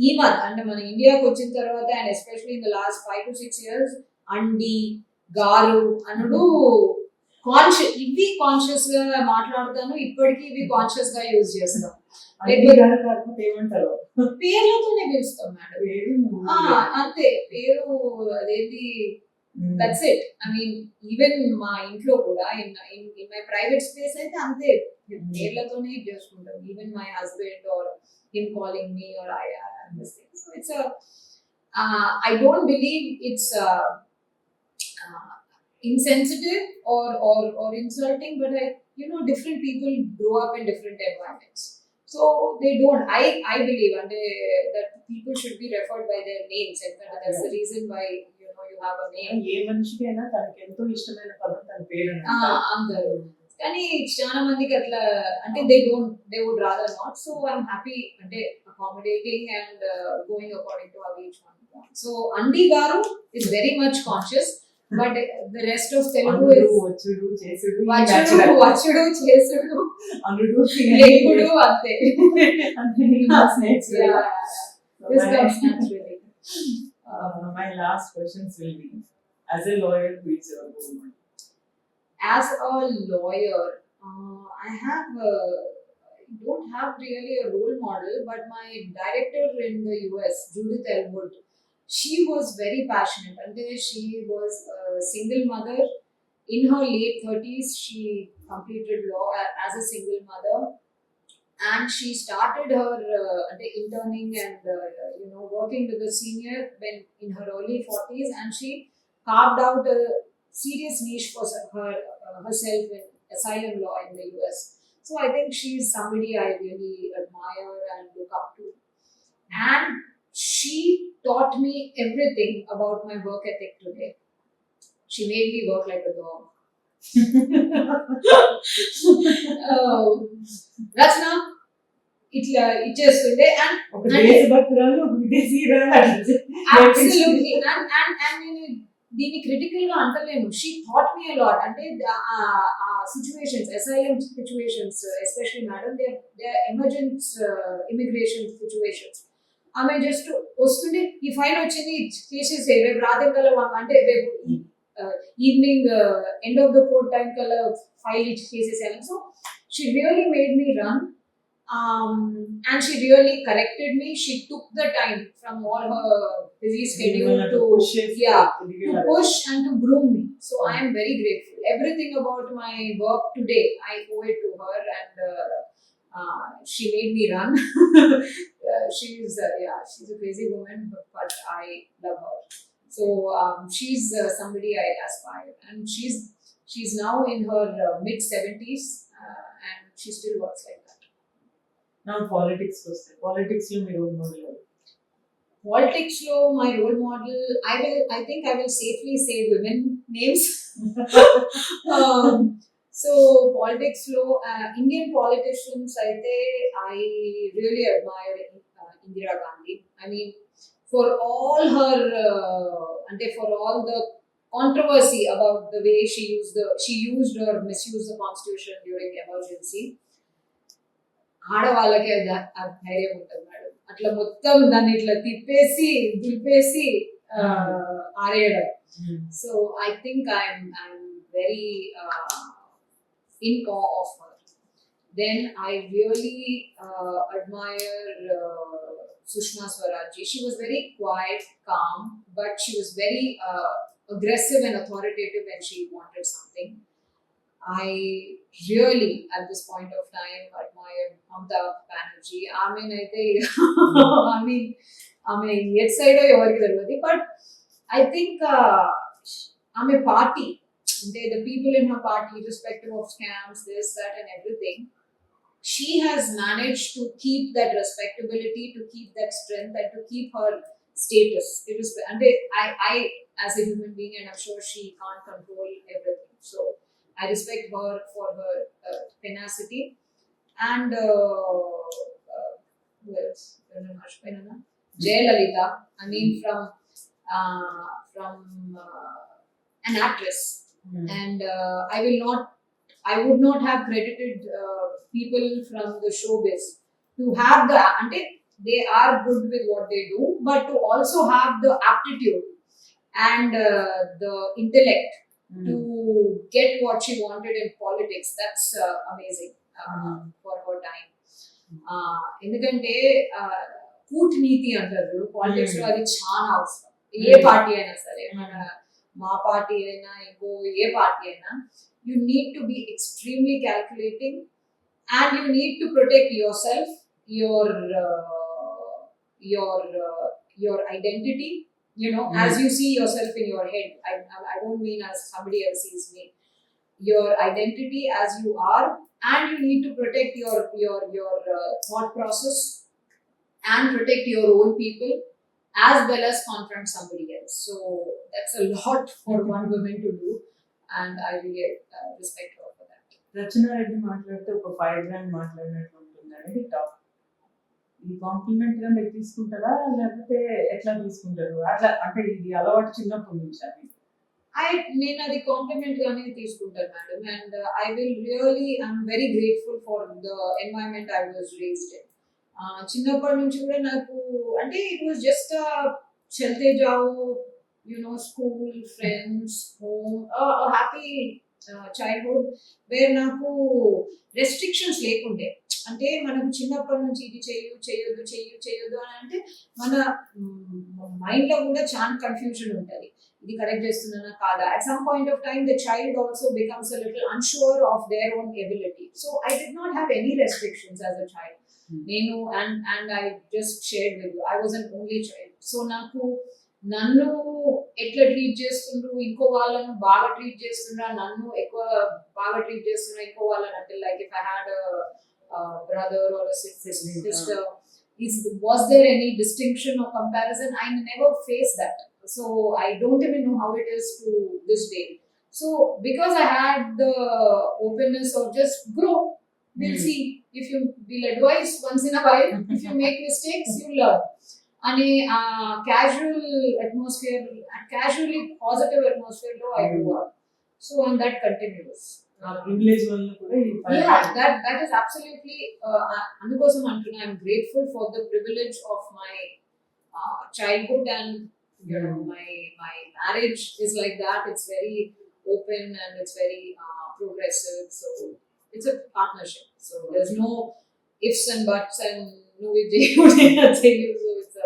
ఈ మధ్య అంటే మన ఇండియాకి వచ్చిన తర్వాత, and especially in the last 5 to 6 years, అండి గారు అనుడు ఇవి కాన్షియస్ గా మాట్లాడతాను. ఇప్పటికీ ఇవి కాన్షియస్ గా యూజ్ చేస్తాం. ఏమంటారు? పేర్లతోనే పిలుస్తాం మేడం, అంతే. పేరు అదేంటి, that's it. I mean even మా ఇంట్లో కూడా ఇన్ మై ప్రైవేట్ స్పేస్ అయితే అంతే, పేర్లతోనే చేసుకుంటాం. Even my husband or him calling me or I understand. So it's I don't believe it's insensitive or insulting, but different people grow up in different environments, so they don't. I believe that people should be referred by their names, and that's the reason why you have a name. ఏ మనిషికైనా తనకి ఎంతో ఇష్టమైన పదం తన పేరు అందరూ. కానీ చాలా మందికి అట్లా అంటే they would rather not. So I'm happy అంటే accommodating and going according to how each one wants. So Andi Garu is very much conscious, but the rest of Telugu is వచ్చుడు చేసుడు అనుడు లేకుడు అంతే. This comes naturally. My last questions will be, as a lawyer, who is your role model? As a lawyer, I don't have really a role model, but my director in the US, Judith Elwood, she was very passionate. And she was a single mother. In her late 30s, she completed law as a single mother. And she started her interning and working with the senior when in her early 40s, and she carved out a serious niche for herself in asylum law in the US. So I think she's somebody I really admire and look up to. And she taught me everything about my work ethic today. She made me work like a dog. Rachana, ఇట్లా ఇచ్చేస్తుండే. And absolutely, and నేను దీన్ని critical గా అంటలేను. She thought me a lot. అంటే situations, asylum situations especially madam, they emergence immigration situations. ఆమె just వస్తుండే, ఈ file వచ్చింది చేసేసే, రేపు రాత్రి కల్లా అంటే రేపు evening end of the court time కల్లా ఫైల్ చేసేసాను. So she really made me run. And she really corrected me. She took the time from all her busy schedule to push and to groom me. So I am very grateful. Everything about my work today, I owe it to her, and she made me run. She's a crazy woman, but I love her. So she's somebody I aspire, and she's now in her mid 70s, and she still works like that. Now politics వస్తే politics లో మీ role model Politics lo my role model, I think I will safely say women names. So politics lo Indian politicians I really admire Indira Gandhi. I mean, for all her for all the controversy about the way she used or misused the constitution during emergency, ఆడవాళ్ళకే ఆ ధైర్యం ఉంటుంది madam. అట్లా మొత్తం దాన్ని ఇట్లా తిప్పేసి దులిపేసి ఆరేయడం. So I think I'm very in awe of her. Then I really admire Sushma Swaraj. She was very quiet, calm, but she was very aggressive and authoritative when she wanted something. I really, at this point of time, admire Mamta Banerjee. I mean, yet side but I think I'm a party. The people in her party, irrespective of scams, this, that, and everything, she has managed to keep that respectability, to keep that strength, and to keep her status. And I, as a human being, and I'm sure she can't control everything. So I respect her for her tenacity. And who else? Jayalalitha. I mean, from an actress. And I would not have credited people from the showbiz to have they are good with what they do, but to also have the aptitude and the intellect to get what she wanted in politics. That's amazing for her time. ఎందుకంటే కూటనీతి అంటారు politics లో, అది చాలా అవసరం. ఏ party అయినా సరే, మన మా పార్టీ అయినా ఇంకో ఏ పార్టీ అయినా, you need to be extremely calculating, and you need to protect yourself, your identity, as you see yourself in your head. I don't mean as somebody else sees me. Your identity as you are, and you need to protect your thought process and protect your own people, as well as confront somebody else. So that's a lot for one woman to do, and I really respect her for that. Rachana Reddy మాట్లాడితే ఒక 5 grand మాట్లాడినట్లు ఉంటుంది అనేది top. E complement గా మీరు తీసుకుంటారా, లేకపోతే ఎట్లా తీసుకుంటారు? అట్లా అంటే ఇది అలవాటు చిన్నప్పటి నుంచి అది నేను అది కాంప్లిమెంట్ గానే తీసుకుంటాను madam. And I'm very grateful for the environment I was raised in. చిన్నప్పటి నుంచి కూడా నాకు ఇట్ వాజ్ జస్ట్ చల్తే జాओ, school, friends, home, happy childhood where నాకు రెస్ట్రిక్షన్స్ లేకుండే. మనకు చిన్నప్పటి నుంచి ఇది చేయొద్దు అని మన మైండ్ లో కూడా చాలా కన్ఫ్యూజన్ ఉంటుంది. ఇది కరెక్ట్ చేస్తున్నానా కాదా? At some point of time the child also becomes a little unsure of their own ability. So I did not have any restrictions as a child. And I just shared with you, I was an only child. So నన్ను ఎట్లా treat చేస్తుండ్రు, ఇంకో వాళ్ళను బాగా treat చేస్తుండ్రా, నన్ను ఎక్కువ బాగా treat చేస్తున్నా ఇంకో వాళ్ళని అంటే, like if I had brother or a sister, was there any distinction or comparison? I never faced that. So I don't even know how it is to this day. So because I had the openness of just grow, we'll see. If you will advise once in a while, if you make mistakes, you learn. And a casually positive atmosphere lo I grew up. So and that continues. Privilege వల్ల కూడా that is absolutely అందుకోసం అంటున్నా, I'm grateful for the privilege of my childhood, and my marriage is like that. It's very open and it's very progressive. So it's a partnership. So there's no ifs and buts and నువ్వు ఇది చేయవు చెయ్యు. So it's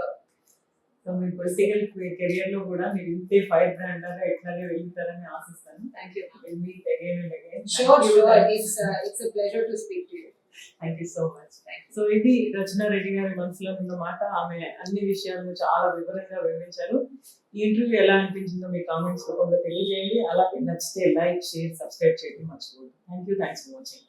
so మీ political career లో కూడా మీరు ఇంతే firebrand గా ఇట్లాగే వెళ్తారని ఆశిస్తాను. Thank you. Meet again and again. Sure it's a pleasure to speak to you. Thank you so much. So ఇది రచనా రెడ్డి గారి మనసులో ఉన్న మాట. ఆమె అన్ని విషయాలను చాలా వివరంగా వివరించారు. ఈ ఇంటర్వ్యూ ఎలా అనిపించిందో మీ కామెంట్స్ రూపంలో తెలియజేయండి. అలాగే నచ్చితే లైక్, షేర్, సబ్స్క్రైబ్ చేయడం మర్చిపోండి. Thank you. Thanks for watching.